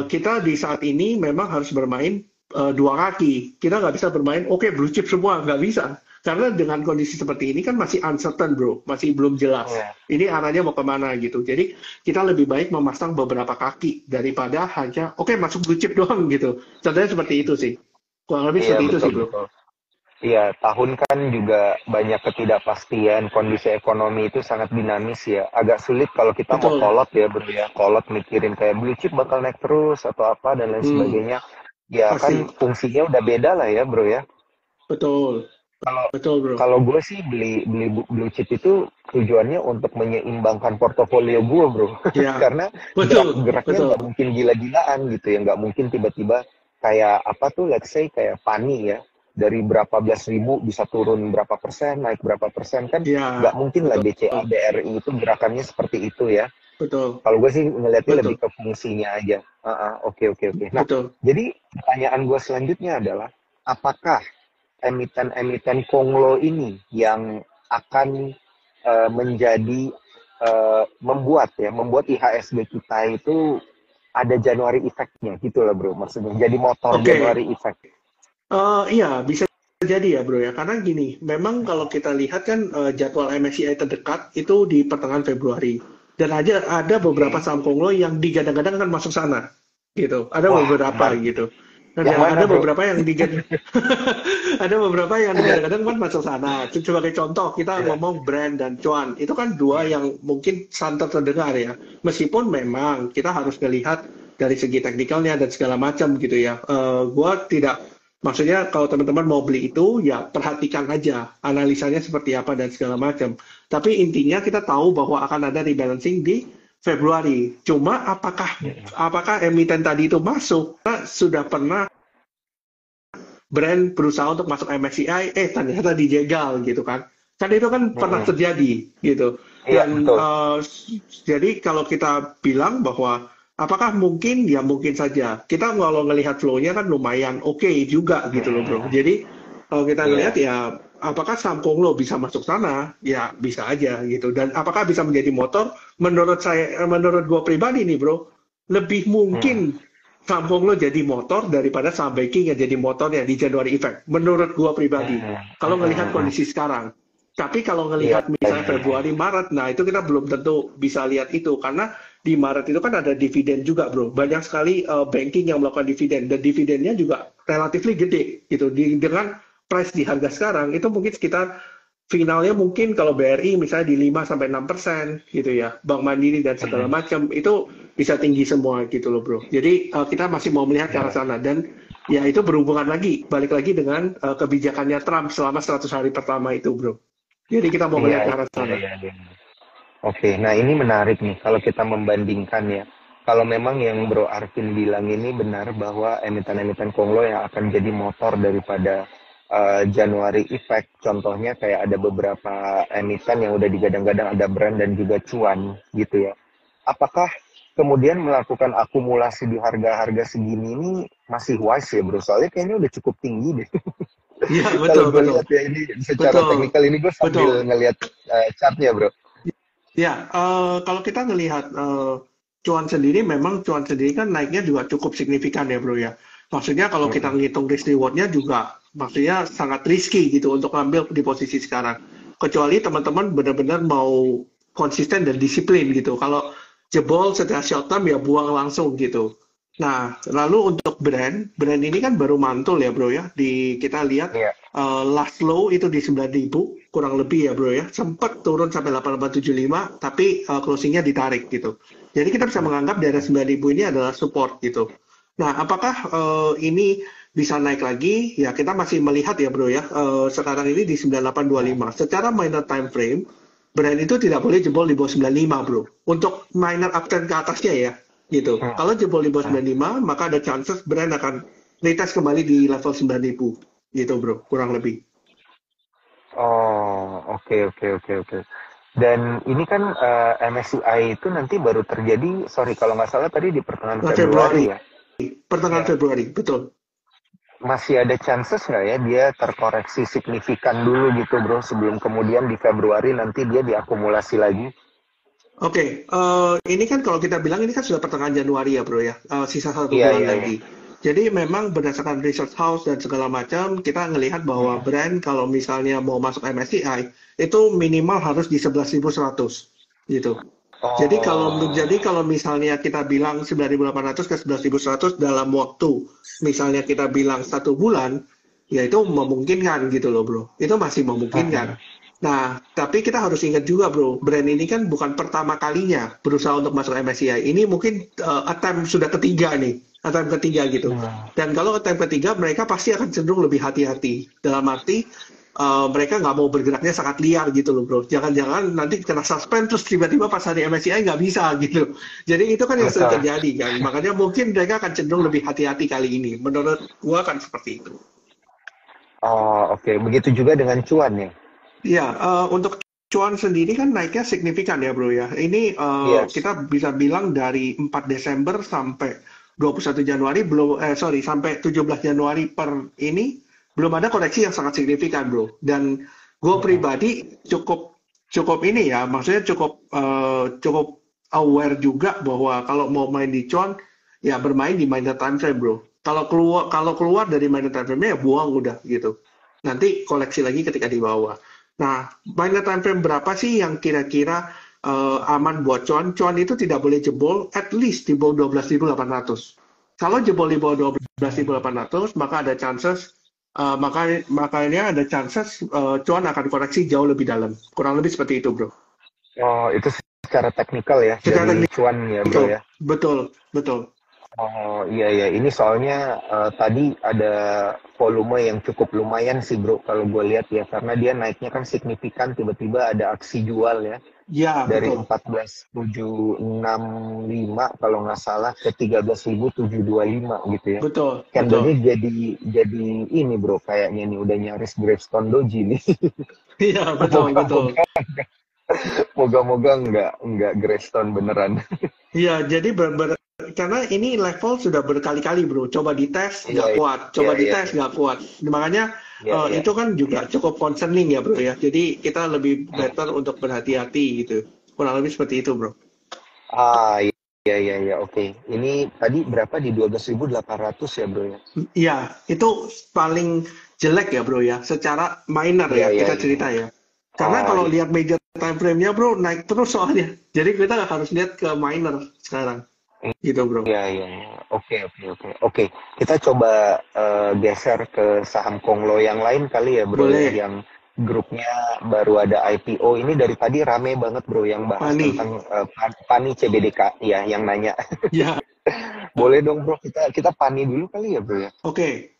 kita di saat ini memang harus bermain dua kaki. Kita nggak bisa bermain, oke, blue chip semua, nggak bisa. Karena dengan kondisi seperti ini kan masih uncertain bro, masih belum jelas. Ini arahnya mau kemana gitu. Jadi kita lebih baik memasang beberapa kaki daripada hanya, oke, masuk blue chip doang gitu. Contohnya seperti itu sih. Kurang lebih seperti itu sih bro. Iya, tahun kan juga banyak ketidakpastian, kondisi ekonomi itu sangat dinamis ya. Agak sulit kalau kita mau kolot ya bro ya. Kolot mikirin kayak blue chip bakal naik terus atau apa dan lain sebagainya. Ya kan fungsinya udah beda lah ya bro ya. Betul. Kalau gue sih beli blue chip itu tujuannya untuk menyeimbangkan portofolio gue bro. Ya. Karena geraknya nggak mungkin gila-gilaan gitu ya. Nggak mungkin tiba-tiba kayak apa tuh, let's say kayak Pani ya. Dari berapa belas ribu bisa turun berapa persen, naik berapa persen kan nggak mungkin lah BCA, BRI itu gerakannya seperti itu ya. Betul. Kalau gue sih ngelihatnya lebih ke fungsinya aja. Oke. Nah, jadi pertanyaan gue selanjutnya adalah, apakah emiten-emiten konglo ini yang akan menjadi membuat IHSG kita itu ada Januari effect-nya gitu lah bro, maksudnya jadi motor Januari effect. Iya, bisa jadi ya bro ya, karena gini, memang kalau kita lihat kan jadwal MSCI terdekat itu di pertengahan Februari. Dan ada beberapa saham konglo yang digadang-gadang akan masuk sana, gitu. Ada beberapa gitu. Dan ada beberapa yang ada beberapa yang digadang-gadang kan masuk sana. Sebagai contoh, kita ngomong brand dan cuan. Itu kan dua yang mungkin santer terdengar ya. Meskipun memang kita harus melihat dari segi teknikalnya dan segala macam gitu ya. Gua tidak, maksudnya kalau teman-teman mau beli itu ya perhatikan aja analisanya seperti apa dan segala macam. Tapi intinya kita tahu bahwa akan ada rebalancing di Februari. Cuma apakah emiten tadi itu masuk? Kita sudah pernah brand berusaha untuk masuk MSCI, ternyata dijegal gitu kan. Kan itu kan pernah terjadi gitu. Dan jadi kalau kita bilang bahwa apakah mungkin? Ya mungkin saja. Kita kalau ngelihat flow-nya kan lumayan oke juga gitu loh bro. Jadi kalau kita ngelihat ya apakah saham konglo bisa masuk sana? Ya bisa aja gitu. Dan apakah bisa menjadi motor? Menurut gue pribadi nih bro, lebih mungkin saham konglo jadi motor daripada saham banking yang jadi motornya di January effect. Menurut gue pribadi. Kalau ngelihat kondisi sekarang. Tapi kalau ngelihat misalnya Februari, Maret, nah itu kita belum tentu bisa lihat itu. Karena di Maret itu kan ada dividen juga bro. Banyak sekali banking yang melakukan dividen. Dan dividennya juga relatif gede gitu. Dengan price di harga sekarang, itu mungkin sekitar finalnya mungkin kalau BRI misalnya di 5-6% gitu ya. Bank Mandiri dan segala macam, itu bisa tinggi semua gitu loh bro. Jadi kita masih mau melihat ke arah sana. Dan ya itu berhubungan balik lagi dengan kebijakannya Trump selama 100 hari pertama itu bro. Jadi kita mau melihat ke arah sana. Oke, nah ini menarik nih kalau kita membandingkan ya. kalau memang yang Bro Arvin bilang ini benar bahwa emiten-emiten Konglo yang akan jadi motor daripada January Effect, contohnya kayak ada beberapa emiten yang udah digadang-gadang ada brand dan juga cuan gitu ya. Apakah kemudian melakukan akumulasi di harga-harga segini ini masih wise ya bro? Soalnya kayaknya udah cukup tinggi deh. Iya, Kalau betul, gue betul. lihat ya ini secara Betul, teknikal ini gue betul. sambil ngelihat chartnya bro. Ya, kalau kita ngelihat cuan sendiri, memang cuan sendiri kan naiknya juga cukup signifikan ya bro ya. Maksudnya kalau kita Mm-mm. ngitung risk rewardnya juga, maksudnya sangat risky gitu untuk ngambil di posisi sekarang. Kecuali teman-teman benar-benar mau konsisten dan disiplin gitu. Kalau jebol setelah short term ya buang langsung gitu. Nah, lalu untuk brand ini kan baru mantul ya bro ya. Kita lihat Iya. last low itu di 9.000 kurang lebih ya bro ya, sempat turun sampai 8875 tapi closingnya ditarik gitu, jadi kita bisa menganggap daerah 9.000 ini adalah support gitu. Nah, apakah ini bisa naik lagi ya, kita masih melihat ya bro ya. Sekarang ini di 9825 secara minor time frame, brand itu tidak boleh jebol di bawah 95 bro, untuk minor uptrend ke atasnya ya gitu. Hmm. Kalau jebol di bawah 95 maka ada chances brand akan retest kembali di level 9.000 gitu bro, kurang lebih. Oh, oke oke oke oke. Dan ini kan MSCI itu nanti baru terjadi, sorry kalau nggak salah tadi di pertengahan Nah, Februari Februari, ya. pertengahan Ya. Februari, betul. Masih ada chances nggak ya dia terkoreksi signifikan dulu gitu bro, sebelum kemudian di Februari nanti dia diakumulasi lagi? Oke, ini kan kalau kita bilang ini kan sudah pertengahan Januari ya bro ya, sisa satu Iya bulan iya iya. lagi. Jadi memang berdasarkan research house dan segala macam, kita ngelihat bahwa Mm-mm. brand kalau misalnya mau masuk MSCI, itu minimal harus di 11.100 gitu. Oh, Jadi kalau misalnya kita bilang 9.800 ke 11.100 dalam waktu, misalnya kita bilang 1 bulan, ya itu memungkinkan gitu loh bro. Itu masih mm-mm. memungkinkan. Nah, tapi kita harus ingat juga bro, brand ini kan bukan pertama kalinya berusaha untuk masuk MSCI. Ini mungkin attempt sudah ketiga nih, attempt ketiga gitu. Hmm. Dan kalau attempt ketiga, mereka pasti akan cenderung lebih hati-hati. Dalam arti, mereka nggak mau bergeraknya sangat liar gitu loh bro. Jangan-jangan nanti kena suspend terus tiba-tiba pas hari MSCI nggak bisa gitu. Jadi itu kan yang sering Betul. terjadi kan. Makanya mungkin mereka akan cenderung lebih hati-hati kali ini. Menurut gua kan seperti itu. Oh, oke. Begitu juga dengan cuan ya. Iya, untuk cuan sendiri kan naiknya signifikan ya bro ya. Ini Yes. kita bisa bilang dari 4 Desember sampai 21 Januari belum, sorry, sampai 17 Januari per ini belum ada koreksi yang sangat signifikan bro. Dan gue Mm-mm. pribadi cukup cukup ini ya, maksudnya cukup aware juga bahwa kalau mau main di cuan ya bermain di minor time frame bro. Kalau keluar dari minor time frame-nya ya buang udah gitu. Nanti koleksi lagi ketika di bawah. Nah, minor time frame berapa sih yang kira-kira aman buat cuan? Cuan itu tidak boleh jebol at least di bawah 12.800. Kalau jebol di bawah 12.800, maka ada chances makanya ada chances cuan akan koreksi jauh lebih dalam. Kurang lebih seperti itu, bro. Oh, itu secara teknikal ya Secara dari teknik cuan ya bro betul, ya. betul, betul. Oh iya iya, ini soalnya tadi ada volume yang cukup lumayan sih bro kalau gue lihat ya, karena dia naiknya kan signifikan, tiba-tiba ada aksi jual ya Ya, dari betul, 14.765 kalau nggak salah ke 13.725 gitu ya. betul, Candlenya betul. jadi ini bro, kayaknya nih udah nyaris gravestone doji nih. Iya, betul, betul. Moga-moga moga-moga nggak gravestone beneran. Iya, jadi karena ini level sudah berkali-kali bro, coba dites Iya nggak kuat, iya coba iya dites nggak kuat. Makanya iya iya. itu kan juga cukup concerning ya bro ya. Jadi kita lebih Hmm. better untuk berhati-hati gitu. Kurang lebih seperti itu bro. Ah, iya, iya, iya, oke. Ini tadi berapa di 12.800 ya, bro ya? Iya, itu paling jelek ya bro ya, secara minor Iya, ya iya, kita iya. cerita ya. Karena Oh, kalau lihat major time frame-nya bro naik terus soalnya. Jadi kita harus lihat ke minor sekarang gitu bro. iya, iya, iya. Oke, oke, oke. Oke, kita coba geser ke saham Konglo yang lain kali ya, bro ya, Boleh, yang grupnya baru ada IPO. Ini dari tadi rame banget, bro, yang bahas Pani. tentang Pani CBDK ya, yang nanya. Ya, Boleh dong, bro, kita Pani dulu kali ya, bro ya? oke.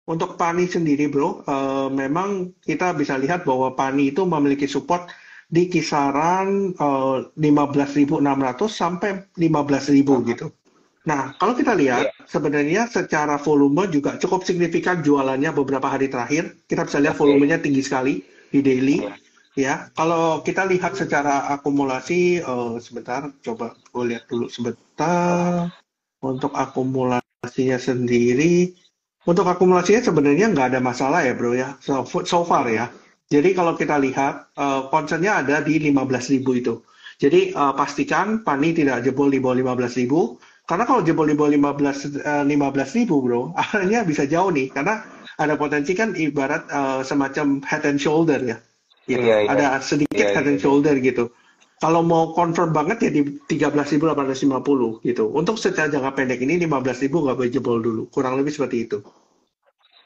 Untuk Pani sendiri, bro, memang kita bisa lihat bahwa Pani itu memiliki support di kisaran 15.600 sampai 15.000 gitu. Nah, kalau kita Iya, lihat sebenarnya secara volume juga cukup signifikan jualannya beberapa hari terakhir. Kita bisa lihat oke. volumenya tinggi sekali di daily. Iya, Ya, kalau kita lihat secara akumulasi, sebentar, coba gue lihat dulu sebentar. Untuk akumulasinya sendiri, untuk akumulasinya sebenarnya nggak ada masalah ya bro ya, so far mm, ya. Jadi kalau kita lihat, concernnya ada di 15.000 itu. Jadi pastikan Pani tidak jebol di bawah 15.000, karena kalau jebol di bawah 15.000 bro, akhirnya bisa jauh nih, karena ada potensi kan ibarat semacam head and shoulder ya, iya, gitu. iya, Ada iya, sedikit head iya, and iya. shoulder gitu. Kalau mau confirm banget ya di 13.850 gitu. Untuk secara jangka pendek ini 15.000 nggak boleh jebol dulu. Kurang lebih seperti itu.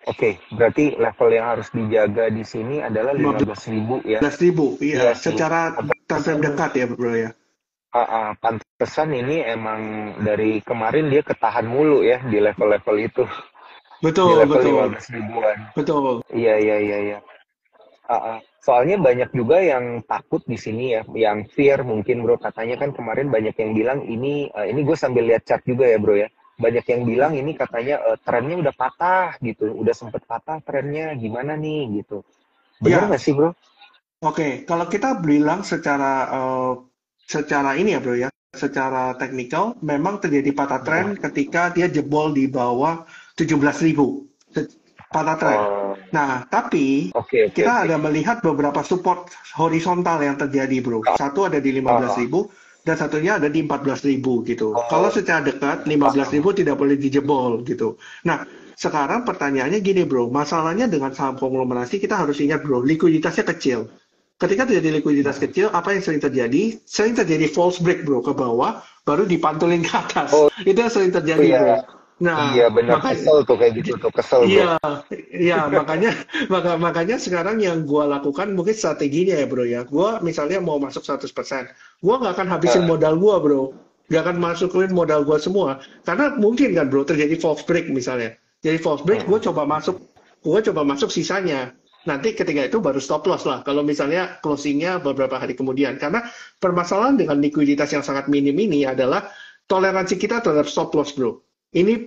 Oke, berarti level yang harus dijaga di sini adalah 15.000 ya. 15.000, iya. Iya sih. Secara time Pantesan, frame dekat ya bro ya. pantesan ini emang dari kemarin dia ketahan mulu ya di level-level itu, di Betul, level betul, 15 ribuan. betul. Iya, iya, iya, iya. Soalnya banyak juga yang takut di sini ya, yang fear mungkin bro. Katanya kan kemarin banyak yang bilang ini gue sambil lihat chart juga ya bro ya. Banyak yang bilang ini katanya trennya udah patah gitu, udah sempet patah trennya, gimana nih gitu. Bener nggak Ya, sih bro? oke. Kalau kita bilang secara ini ya bro ya, secara teknikal memang terjadi patah tren ketika dia jebol di bawah 17.000. Patah tren. Oh, Nah, tapi oke, oke, kita oke. ada melihat beberapa support horizontal yang terjadi, bro. Satu ada di Oh, 15.000 dan satunya ada di 14.000 gitu. Kalau oh, secara dekat paham. 15.000 tidak boleh dijebol gitu. Nah, sekarang pertanyaannya gini, bro. Masalahnya dengan saham konglomerasi kita harus ingat, bro, likuiditasnya kecil. Ketika terjadi likuiditas kecil, apa yang sering terjadi? Sering terjadi false break, bro, ke bawah, baru dipantulin ke atas. Oh Itu yang sering terjadi, iya, bro. iya Nah, benar makanya kesel tuh kayak gitu tuh kesel bro. iya, iya makanya makanya sekarang yang gua lakukan mungkin strateginya ya bro ya. Gua misalnya mau masuk 100%, gua nggak akan habisin Eh, modal gua bro. Nggak akan masukin modal gua semua. Karena mungkin kan bro terjadi false break misalnya. Jadi false break gua coba masuk sisanya. Nanti ketika itu baru stop loss lah. Kalau misalnya closingnya beberapa hari kemudian. Karena permasalahan dengan likuiditas yang sangat minim ini adalah toleransi kita terhadap stop loss bro. Ini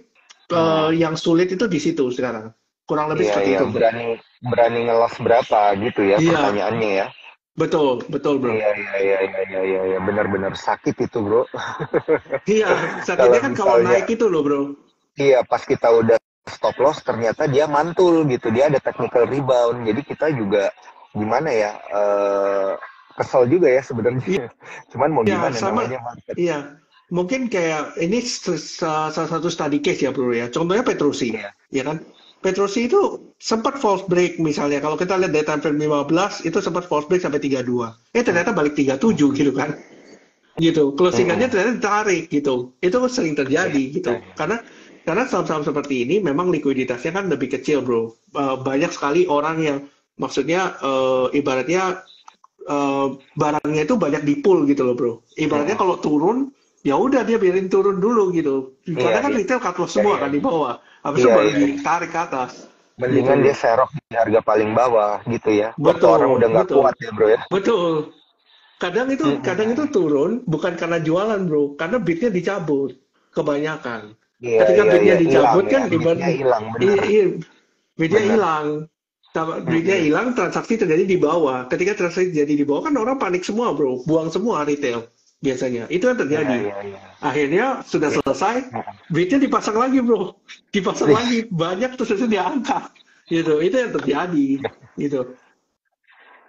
hmm, yang sulit itu di situ sekarang. Kurang lebih iya seperti iya itu, Bro. berani berani ngelos berapa gitu ya Iya, pertanyaannya ya. betul, betul, Bro. Iya iya iya iya iya iya iya, benar-benar sakit itu bro. Iya, Kalau sakitnya kan kalau misalnya naik itu loh, Bro. iya pas kita udah stop loss ternyata dia mantul gitu, dia ada technical rebound, jadi kita juga gimana ya, kesel juga ya sebenarnya. Cuman mau Iya, gimana sama. namanya market. Iya, mungkin kayak ini salah satu study case ya, Bro ya. Contohnya Petrusi, Iya. ya kan? Petrusi itu sempat false break misalnya. Kalau kita lihat dari time frame 15, itu sempat false break sampai 32. Ternyata balik 37 gitu kan. Gitu. Closingannya Mm-mm. ternyata ditarik gitu. Itu sering Iya, terjadi iya, gitu. Karena saham-saham seperti ini memang likuiditasnya kan lebih kecil, bro. Banyak sekali orang yang maksudnya ibaratnya barangnya itu banyak di pool gitu loh, bro. Ibaratnya mm-mm. kalau turun ya udah dia biarin turun dulu gitu. Iya, Karena kan iya, retail cut loss iya, semua iya, kan di bawah. Habis itu iya, baru iya, iya. ditarik ke atas gitu, Mendingan dia bro. serok di harga paling bawah gitu ya. Waktu orang Betul, udah nggak betul. kuat ya bro ya. Betul. Kadang itu Mm-mm. turun bukan karena jualan, Bro, karena bitnya dicabut kebanyakan. Iya Ketika iya bitnya iya hilang dicabut ya, kan bitnya ibarat hilang bener bitnya bener. hilang. Bitnya Mm-mm. hilang, transaksi terjadi di bawah. Ketika transaksi terjadi di bawah kan orang panik semua, Bro. Buang semua retail biasanya. Itu yang Iya terjadi. iya iya. Akhirnya sudah Iya. selesai, Mm-mm. bitnya dipasang lagi, Bro. Dipasang lagi banyak terus itu diangkat. Gitu. Itu yang terjadi. Gitu.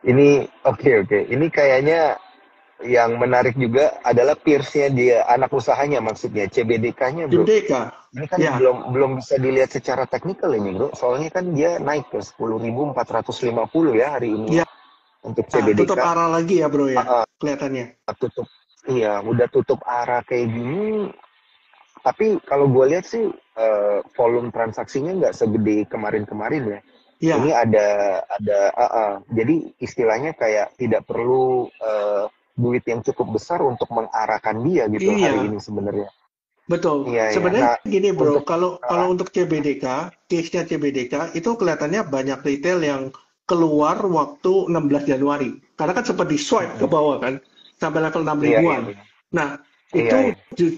Ini oke oke. Ini kayaknya yang menarik juga adalah peersnya dia, anak usahanya maksudnya, CBDK-nya bro. Merdeka. Ini kan Ya. belum belum bisa dilihat secara teknikal ini bro. Soalnya kan dia naik ke 10.450 ya hari ini ya Ya, untuk CBDK. tutup arah lagi ya, Bro ya. Ah, Kelihatannya. tutup, iya udah tutup arah kayak gini. Tapi kalau gue lihat sih volume transaksinya nggak segede kemarin-kemarin ya. Ini Ya, jadi istilahnya kayak tidak perlu duit yang cukup besar untuk mengarahkan dia gitu hari iya, ini sebenarnya. betul. Iya iya. Sebenarnya Nah gini, Bro, untuk kalau kalau untuk CBDK, case-nya CBDK itu kelihatannya banyak retail yang keluar waktu 16 Januari. Karena kan sempat di swipe ke bawah kan, sampai level 6 Iya, iya, ribuan. iya. Nah, Iya, iya.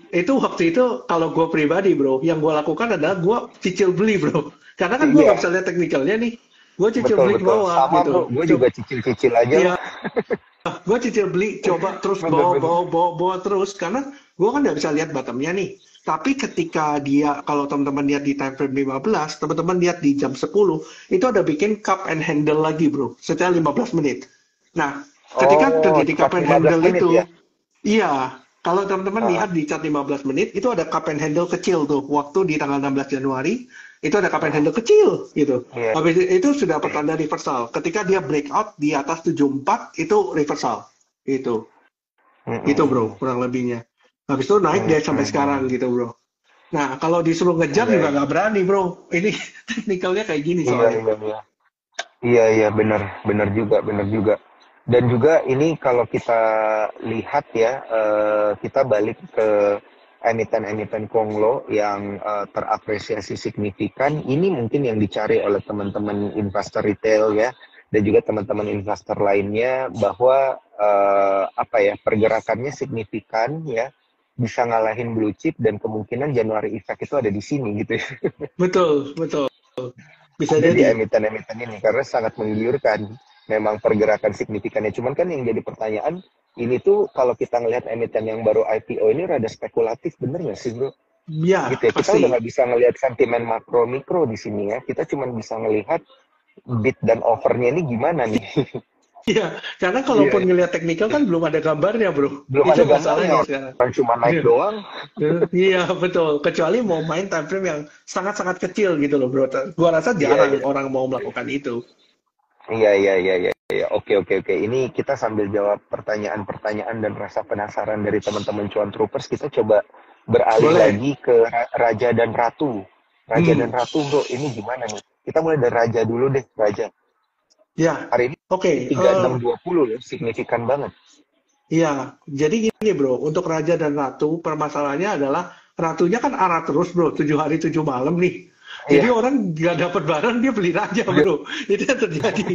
itu waktu itu kalau gue pribadi bro, yang gue lakukan adalah gue cicil beli bro. Karena kan gue nggak Iya, bisa lihat teknikalnya nih. Gue cicil betul, beli ke betul. bawah Sama bro, gitu. gue juga cicil-cicil aja Iya, lah. gue cicil beli, coba terus bawa, Bener-bener. bawa, bawa, bawa terus. Karena gue kan nggak bisa lihat bottomnya nih. Tapi ketika dia, kalau teman-teman lihat di time frame 15, teman-teman lihat di jam 10, itu ada bikin cup and handle lagi bro, setelah 15 menit. Nah, ketika Oh, terjadi tepat cup and 15 handle menit ya? itu, iya, kalau teman-teman Heeh, lihat di chat 15 menit, itu ada cup and handle kecil tuh. Waktu di tanggal 16 Januari, itu ada cup and heeh. handle kecil gitu. Iya, Habis itu sudah iya. pertanda reversal. Ketika dia breakout di atas 74, itu reversal. Itu. Itu bro, Mm-mm. kurang lebihnya. Habis itu naik deh sampai sekarang Mm-mm. gitu bro. Nah, kalau disuruh ngejar Iya, juga iya. nggak berani bro. Ini teknikalnya kayak gini Iya, soalnya. iya, iya. Iya, iya, benar, benar juga, benar juga. Dan juga ini kalau kita lihat ya, kita balik ke emiten-emiten Konglo yang terapresiasi signifikan. Ini mungkin yang dicari oleh teman-teman investor retail ya, dan juga teman-teman investor lainnya bahwa apa ya pergerakannya signifikan ya, bisa ngalahin blue chip dan kemungkinan January effect itu ada di sini gitu ya. Betul, betul. Bisa Ada di jadi. emiten-emiten ini karena sangat menggiurkan memang pergerakan signifikannya. Cuman kan yang jadi pertanyaan ini tuh kalau kita ngelihat emiten yang baru IPO ini rada spekulatif, bener nggak sih bro? Ya, Gitu ya, kita udah pasti. nggak bisa ngelihat sentimen makro mikro di sini ya. Kita cuma bisa ngelihat bid dan offernya ini gimana nih. Iya, karena Iya, kalaupun ngelihat teknikal kan belum ada gambarnya, bro. belum Itu ada gambarnya, masalahnya sekarang. orang cuma naik Iya, doang. Iya, betul. Kecuali mau main time frame yang sangat-sangat kecil gitu loh, bro. Gua rasa Iya, jarang iya. orang mau melakukan itu. Iya, iya, iya, iya, iya. Oke, oke, oke. Ini kita sambil jawab pertanyaan-pertanyaan dan rasa penasaran dari teman-teman Cuan Troopers, kita coba beralih Boleh. lagi ke Raja dan Ratu. Raja dan Hmm, Ratu, bro, ini gimana nih? Kita mulai dari Raja dulu deh, Raja. ya. Hari ini Oke, 3620 loh, signifikan banget. iya. Jadi gini, bro. Untuk Raja dan Ratu, permasalahannya adalah Ratunya kan arah terus, bro. 7 hari 7 malam nih. Jadi Iya, orang nggak dapat barang, dia beli Raja, bro. Itu yang terjadi.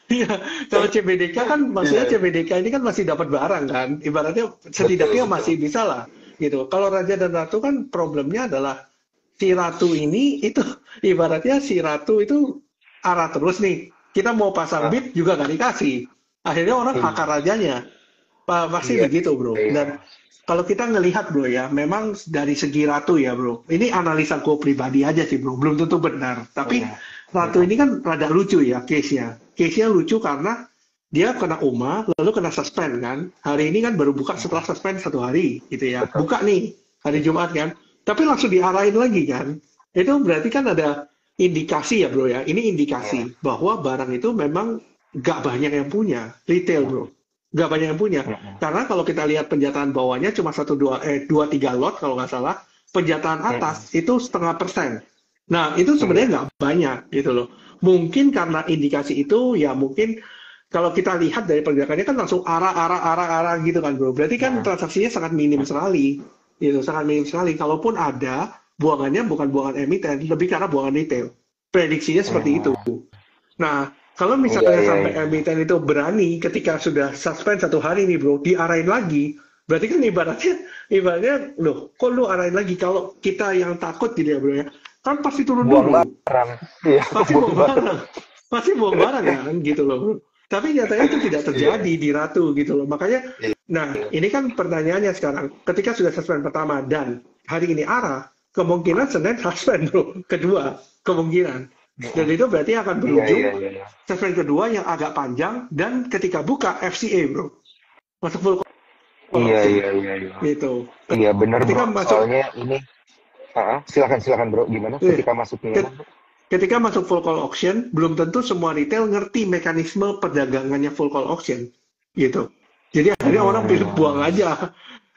Iya, kalau CBDK kan iya, maksudnya CBDK ini kan masih dapat barang kan, ibaratnya betul, setidaknya betul. masih bisa lah gitu. Kalau Raja dan Ratu kan problemnya adalah si Ratu ini itu ibaratnya si Ratu itu arah terus nih. Kita mau pasang Ah, bid juga nggak dikasih. Akhirnya orang iya, hakar rajanya. Pasti iya, begitu bro. iya. Dan kalau kita ngelihat bro ya, memang dari segi Ratu ya bro. Ini analisa gue pribadi aja sih bro, belum tentu benar. Tapi Iya, Ratu iya, ini kan rada lucu ya case-nya. Case-nya lucu karena dia kena UMA, lalu kena suspend kan. Hari ini kan baru buka setelah suspend 1 hari gitu ya. betul. Buka nih hari Jumat kan. Tapi langsung diarahin lagi kan. Itu berarti kan ada indikasi ya bro ya. Ini Iya. indikasi bahwa barang itu memang gak banyak yang punya. Retail bro. Gak banyak yang punya. Mm-mm. Karena kalau kita lihat penjataan bawahnya cuma dua tiga lot kalau nggak salah. Penjataan Mm-mm. atas itu 0,5%. Nah itu sebenarnya Iya. nggak banyak gitu loh. Mungkin karena indikasi itu ya mungkin kalau kita lihat dari pergerakannya kan langsung arah gitu kan bro. Berarti kan Mm-mm. transaksinya sangat minim sekali. Gitu, sangat minim sekali. Kalaupun ada, buangannya bukan buangan emiten, lebih karena buangan retail. Prediksinya seperti itu. Mm-mm. Nah, kalau Iya, misalnya iya, sampai iya. emiten itu berani ketika sudah suspend 1 hari nih bro, diarahin lagi, berarti kan ibaratnya, loh, kok lu arahin lagi? Kalau kita yang takut gitu ya bro ya, kan pasti turun Buang dulu, barang. Iya, pasti buang bawa barang. barang, pasti bawa barang kan gitu loh bro. Tapi nyatanya itu tidak Iya, terjadi di Ratu gitu loh. Makanya, iya, nah ini kan pertanyaannya sekarang, ketika sudah suspend pertama dan hari ini arah, kemungkinan Senin suspend bro, kedua kemungkinan. Dan itu berarti akan iya, iya, berujung iya, iya. segmen kedua yang agak panjang dan ketika buka FCA bro masuk full call Iya, option iya, iya, iya. gitu. Iya, bener bro. Ketika masuk Soalnya ini, silakan, silakan bro. Gimana? eh, Ketika masuk gimana? ket- ketika masuk full call auction belum tentu semua retail ngerti mekanisme perdagangannya full call auction gitu. Jadi akhirnya orang pilih buang Hmm, aja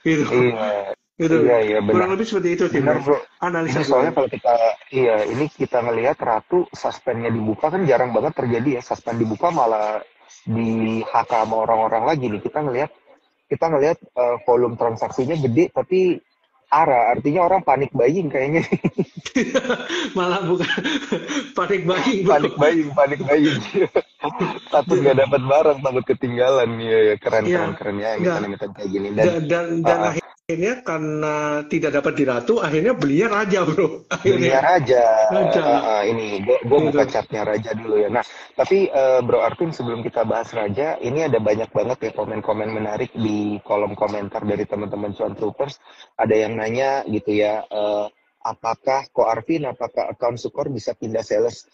gitu. iya, iya, Gitu. iya, benar. Kurang lebih seperti itu sih Benar bro. bro. Ini Analisa soalnya gue. kalau kita, iya, ini kita ngelihat Ratu suspendnya dibuka kan jarang banget terjadi ya. Suspend dibuka malah di HK sama orang-orang lagi nih. Kita ngelihat volume transaksinya gede tapi ARA, artinya orang panik buying kayaknya. Malah bukan panik buying Panik bro. buying, panik buying. Takut nggak dapat barang, takut ketinggalan. Iya, ya, keren, keren, Iya, keren ya nggak. emiten-emiten kayak gini. Dan Dan uh, akhirnya karena tidak dapat di Ratu, akhirnya belinya Raja bro. belinya Akhirnya Raja. Raja Ini gue buka gitu. chartnya Raja dulu ya. Nah, tapi Bro Arvin, sebelum kita bahas Raja, ini ada banyak banget ya komen-komen menarik di kolom komentar dari teman-teman Cuan Troopers. Ada yang nanya gitu ya, apakah Ko Arvin, apakah account Sukor bisa pindah sales?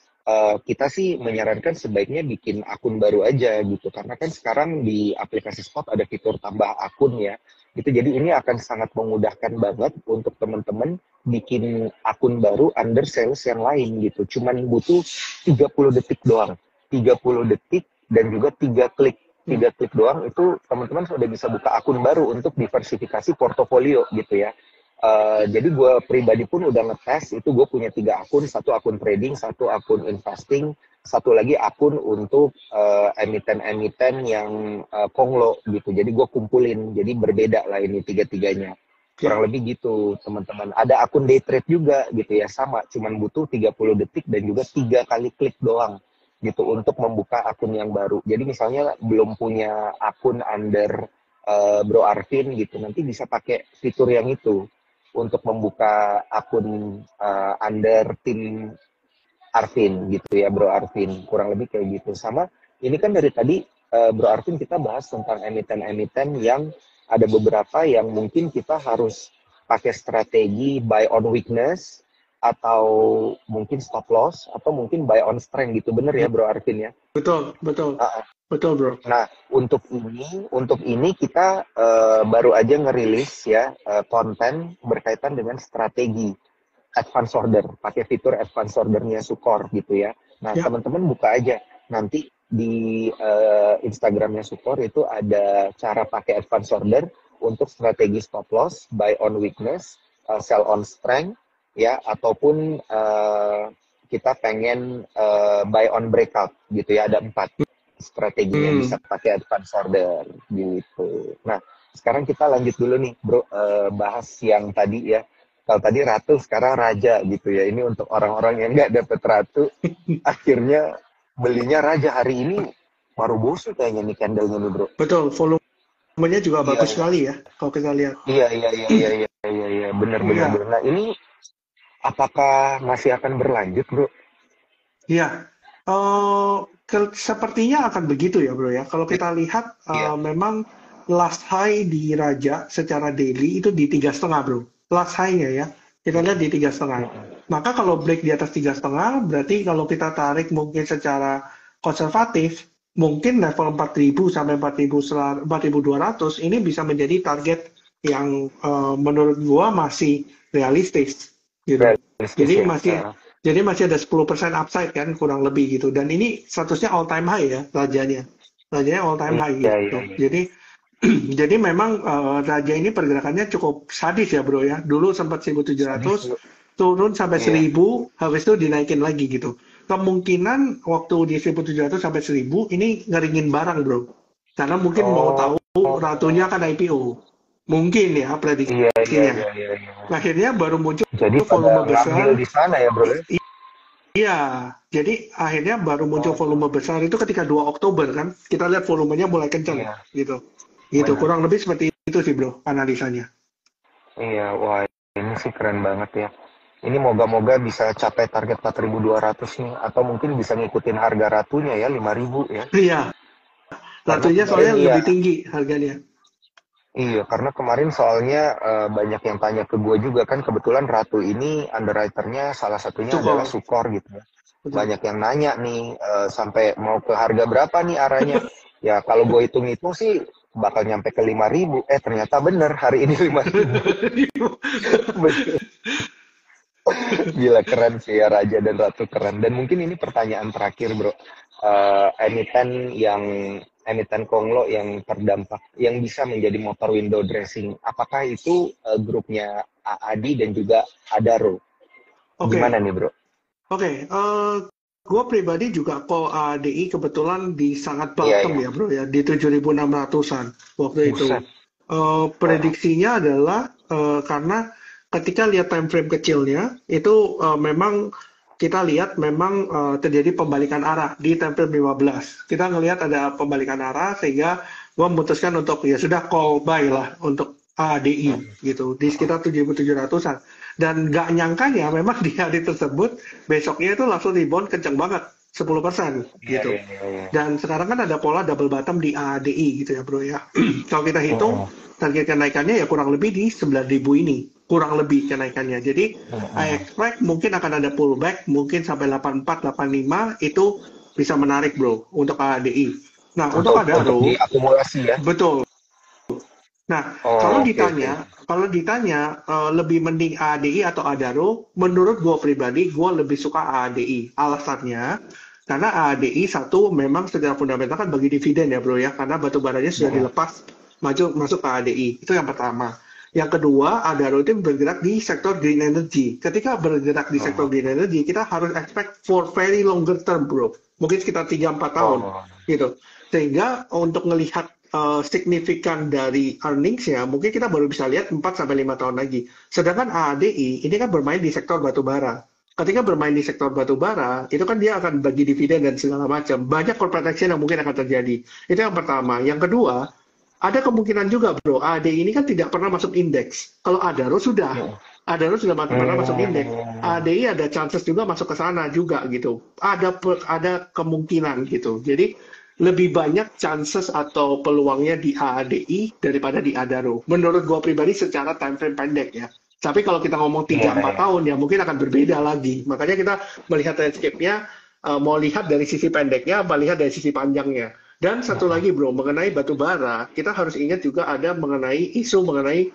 Kita sih menyarankan sebaiknya bikin akun baru aja gitu, karena kan sekarang di aplikasi Spot ada fitur tambah akun ya. Gitu, jadi ini akan sangat memudahkan banget untuk teman-teman bikin akun baru under sales yang lain gitu. Cuman butuh 30 detik doang. 30 detik dan juga 3 klik. Hmm. 3 klik doang itu teman-teman sudah bisa buka akun baru untuk diversifikasi portofolio gitu ya. Jadi gue pribadi pun udah ngetes, itu gue punya 3 akun, satu akun trading, satu akun investing, satu lagi akun untuk emiten-emiten yang konglo gitu. Jadi gue kumpulin, jadi berbeda lah ini tiga-tiganya. Ya. Kurang lebih gitu teman-teman. Ada akun day trade juga gitu ya, sama, cuman butuh 30 detik dan juga 3 kali klik doang gitu untuk membuka akun yang baru. Jadi misalnya belum punya akun under Bro Arvin gitu, nanti bisa pakai fitur yang itu untuk membuka akun under tim Arvin gitu ya, Bro Arvin. Kurang lebih kayak gitu. Sama ini kan dari tadi Bro Arvin kita bahas tentang emiten-emiten yang ada beberapa yang mungkin kita harus pakai strategi buy on weakness atau mungkin stop loss atau mungkin buy on strength gitu. Bener ya Bro Arvin ya? Betul, betul, Uh, betul bro. Nah, untuk ini kita baru aja ngerilis ya konten berkaitan dengan strategi advance order, pakai fitur advance ordernya Sukor gitu ya. Nah, Ya. teman-teman buka aja nanti di Instagramnya Sukor itu ada cara pakai advance order untuk strategi stop loss, buy on weakness, sell on strength, ya, ataupun kita pengen buy on breakout gitu ya. Ada 4 strateginya bisa Hmm. pakai advance order gitu. Nah, sekarang kita lanjut dulu nih, Bro, bahas yang tadi ya. Kalau tadi ratu, sekarang raja gitu ya. Ini untuk orang-orang yang nggak dapet ratu, akhirnya belinya raja. Hari ini baru bosu kayaknya nih candle-nya nih, Bro. Betul, volumenya juga Iya, bagus iya. sekali ya, kalau kita lihat. Iya, iya, iya, iya, iya, iya, iya. Bener, bener, Iya, bener. Nah, ini apakah masih akan berlanjut, Bro? iya. Sepertinya akan begitu ya bro ya. Kalau kita lihat Iya. memang last high di Raja secara daily itu di 3,5 bro. Last high-nya ya. Kita lihat di 3,5. Mm-mm. Maka kalau break di atas 3,5, berarti kalau kita tarik mungkin secara konservatif, mungkin level 4.000 sampai 4.200 ini bisa menjadi target yang menurut gua masih realistis gitu. Realistis Jadi ya. masih ada 10% upside kan kurang lebih gitu. Dan ini statusnya all time high ya rajanya. Rajanya all time high Iya, iya, gitu. iya. Jadi jadi memang raja ini pergerakannya cukup sadis ya bro ya. Dulu sempat Sadis, 1.700 Bro. turun sampai Iya. 1.000, habis itu dinaikin lagi gitu. Kemungkinan waktu di 1.700 sampai 1.000 ini ngeringin barang bro. Karena mungkin mau Oh, tahu ratunya kan IPO. Mungkin ya iya, iya, prediksinya. iya, iya, iya. Akhirnya baru muncul Jadi pada volume ngambil besar. di sana ya, Bro, ya? Iya, jadi akhirnya baru muncul Oh, volume besar itu ketika 2 Oktober kan. Kita lihat volumenya mulai kencang iya, gitu. Gitu, benar. kurang lebih seperti itu sih bro analisanya. Iya, wah, ini sih keren banget ya. Ini moga-moga bisa capai target 4.200 nih, atau mungkin bisa ngikutin harga ratunya ya, 5.000 ya. Iya, Karena ratunya kemarin soalnya iya, lebih tinggi harganya. iya, karena kemarin soalnya banyak yang tanya ke gue juga kan, kebetulan ratu ini underwriternya salah satunya adalah Cukor, Sukor gitu ya. betul. Banyak yang nanya nih, sampai mau ke harga berapa nih arahnya. Ya kalau gue hitung-hitung sih bakal nyampe ke 5.000. Ternyata bener hari ini 5.000. Gila, keren sih ya, Raja dan Ratu keren. Dan mungkin ini pertanyaan terakhir, Bro. Emiten Konglo yang terdampak, yang bisa menjadi motor window dressing, apakah itu grupnya Adi dan juga Adaro? Gimana Oke, nih, Bro? oke. Gue pribadi juga kok ADI kebetulan di sangat Iya, bottom iya. ya bro ya, di 7.600-an waktu itu. Buset. Prediksinya adalah karena ketika lihat time frame kecilnya, itu memang kita lihat memang terjadi pembalikan arah di time frame 15. Kita ngelihat ada pembalikan arah sehingga gua memutuskan untuk ya sudah call buy lah untuk ADI gitu di sekitar 7.700-an. Dan nggak nyangkanya memang di hari tersebut besoknya itu langsung rebound kenceng banget 10% Iya, gitu. iya, iya, iya. Dan sekarang kan ada pola double bottom di ADI gitu ya bro ya. Kalau kita hitung Mm-mm. target kenaikannya ya kurang lebih di 9.000 ini, kurang lebih kenaikannya. Jadi I Mm-mm. expect mungkin akan ada pullback, mungkin sampai 84, 85 itu bisa menarik bro untuk ADI. Nah untuk Untuk Adaro, diakumulasi ya. betul. Nah, Oh, oke, oke. kalau ditanya lebih mending ADI atau Adaro, menurut gue pribadi, gue lebih suka ADI. Alasannya, karena ADI satu memang secara fundamental kan bagi dividen ya bro ya, karena batu baranya sudah Mm-mm. dilepas masuk ke ADI. Itu yang pertama. Yang kedua, Adaro itu bergerak di sektor green energy. Ketika bergerak di sektor Mm-mm. green energy, kita harus expect for very longer term bro. Mungkin sekitar 3-4 tahun Oh, gitu. Sehingga untuk melihat signifikan dari earnings-nya, mungkin kita baru bisa lihat 4-5 tahun lagi. Sedangkan ADI ini kan bermain di sektor batubara. Ketika bermain di sektor batubara, itu kan dia akan bagi dividen dan segala macam. Banyak corporate action yang mungkin akan terjadi. Itu yang pertama. Yang kedua, ada kemungkinan juga bro, ADI ini kan tidak pernah masuk indeks. Kalau Adaro sudah. mm. Adaro sudah pernah masuk indeks. Hmm. ADI ada chances juga masuk ke sana juga gitu. Ada kemungkinan gitu. Jadi lebih banyak chances atau peluangnya di ADI daripada di Adaro. Menurut gua pribadi secara time frame pendek ya. Tapi kalau kita ngomong Iya, tiga empat iya. tahun ya mungkin akan berbeda lagi. Makanya kita melihat landscape-nya mau lihat dari sisi pendeknya, apa lihat dari sisi panjangnya. Dan satu Mm-mm. lagi bro, mengenai batu bara, kita harus ingat juga ada mengenai isu mengenai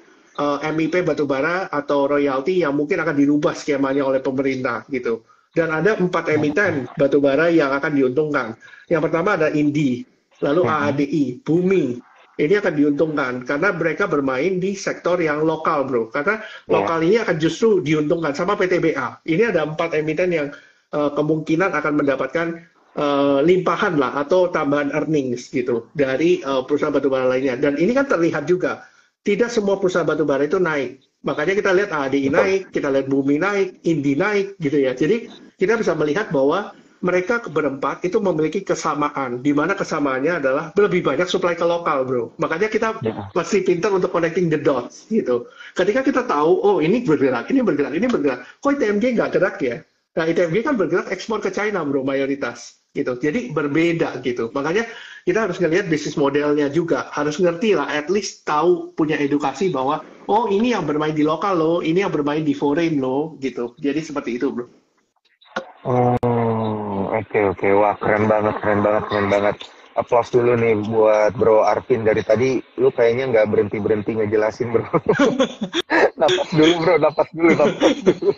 MIP batubara atau royalti yang mungkin akan dirubah skemanya oleh pemerintah gitu. Dan ada 4 emiten batubara yang akan diuntungkan. Yang pertama ada INDI, lalu Mm-mm. AADI, Bumi. Ini akan diuntungkan karena mereka bermain di sektor yang lokal, bro. Karena Iya. lokal ini akan justru diuntungkan sama PTBA. Ini ada 4 emiten yang kemungkinan akan mendapatkan limpahan lah atau tambahan earnings gitu dari perusahaan batubara lainnya. Dan ini kan terlihat juga tidak semua perusahaan batubara itu naik. Makanya kita lihat ADI Betul. naik, kita lihat Bumi naik, Indi naik gitu ya. Jadi kita bisa melihat bahwa mereka berempat itu memiliki kesamaan, di mana kesamaannya adalah lebih banyak supply ke lokal, bro. Makanya kita Ya. pasti pintar untuk connecting the dots, gitu. Ketika kita tahu, oh ini bergerak, ini bergerak, ini bergerak, kok ITMG nggak gerak ya? Nah, ITMG kan bergerak ekspor ke China, bro, mayoritas, gitu. Jadi berbeda, gitu. Makanya kita harus ngelihat bisnis modelnya juga, harus ngerti lah, at least tahu, punya edukasi bahwa, oh ini yang bermain di lokal loh, ini yang bermain di foreign loh, gitu. Jadi seperti itu, bro. Oke, oke. Wah, keren banget, keren banget, keren banget. Applause dulu nih buat Bro Arvin. Dari tadi lu kayaknya nggak berhenti-berhenti ngejelasin, Bro. Napas dulu, Bro. Napas dulu, napas dulu.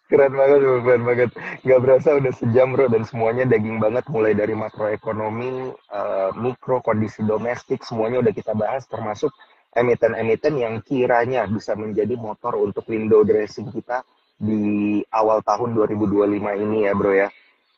Keren banget, Bro. Keren banget. Nggak berasa udah sejam, Bro. Dan semuanya daging banget. Mulai dari makroekonomi, mikro, kondisi domestik. Semuanya udah kita bahas, termasuk emiten-emiten yang kiranya bisa menjadi motor untuk window dressing kita di awal tahun 2025 ini ya, Bro ya.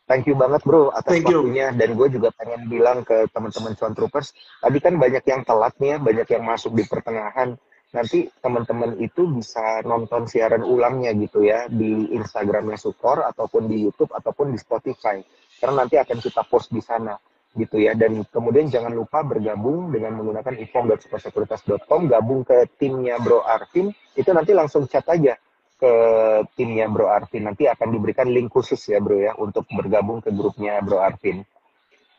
Thank you banget bro atas Thank you. waktunya, dan gue juga pengen bilang ke teman-teman Cuan Troopers, tadi kan banyak yang telat nih ya, banyak yang masuk di pertengahan. Nanti teman-teman itu bisa nonton siaran ulangnya gitu ya di Instagramnya Sukor ataupun di YouTube ataupun di Spotify. Karena nanti akan kita post di sana gitu ya. Dan kemudian jangan lupa bergabung dengan menggunakan ifong.supersekuritas.com, gabung ke timnya Bro Arvin, itu nanti langsung chat aja ke timnya Bro Arvin. Nanti akan diberikan link khusus ya Bro ya untuk bergabung ke grupnya Bro Arvin.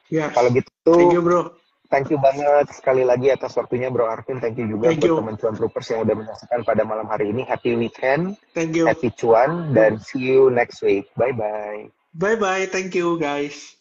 Kalau Yes. gitu, Thank you, bro. thank you banget sekali lagi atas waktunya Bro Arvin. Thank you juga Thank buat you. teman Cuan Troopers yang udah menyaksikan pada malam hari ini. Happy weekend, Thank you. happy Cuan, dan see you next week. Bye-bye. Bye-bye. Thank you, guys.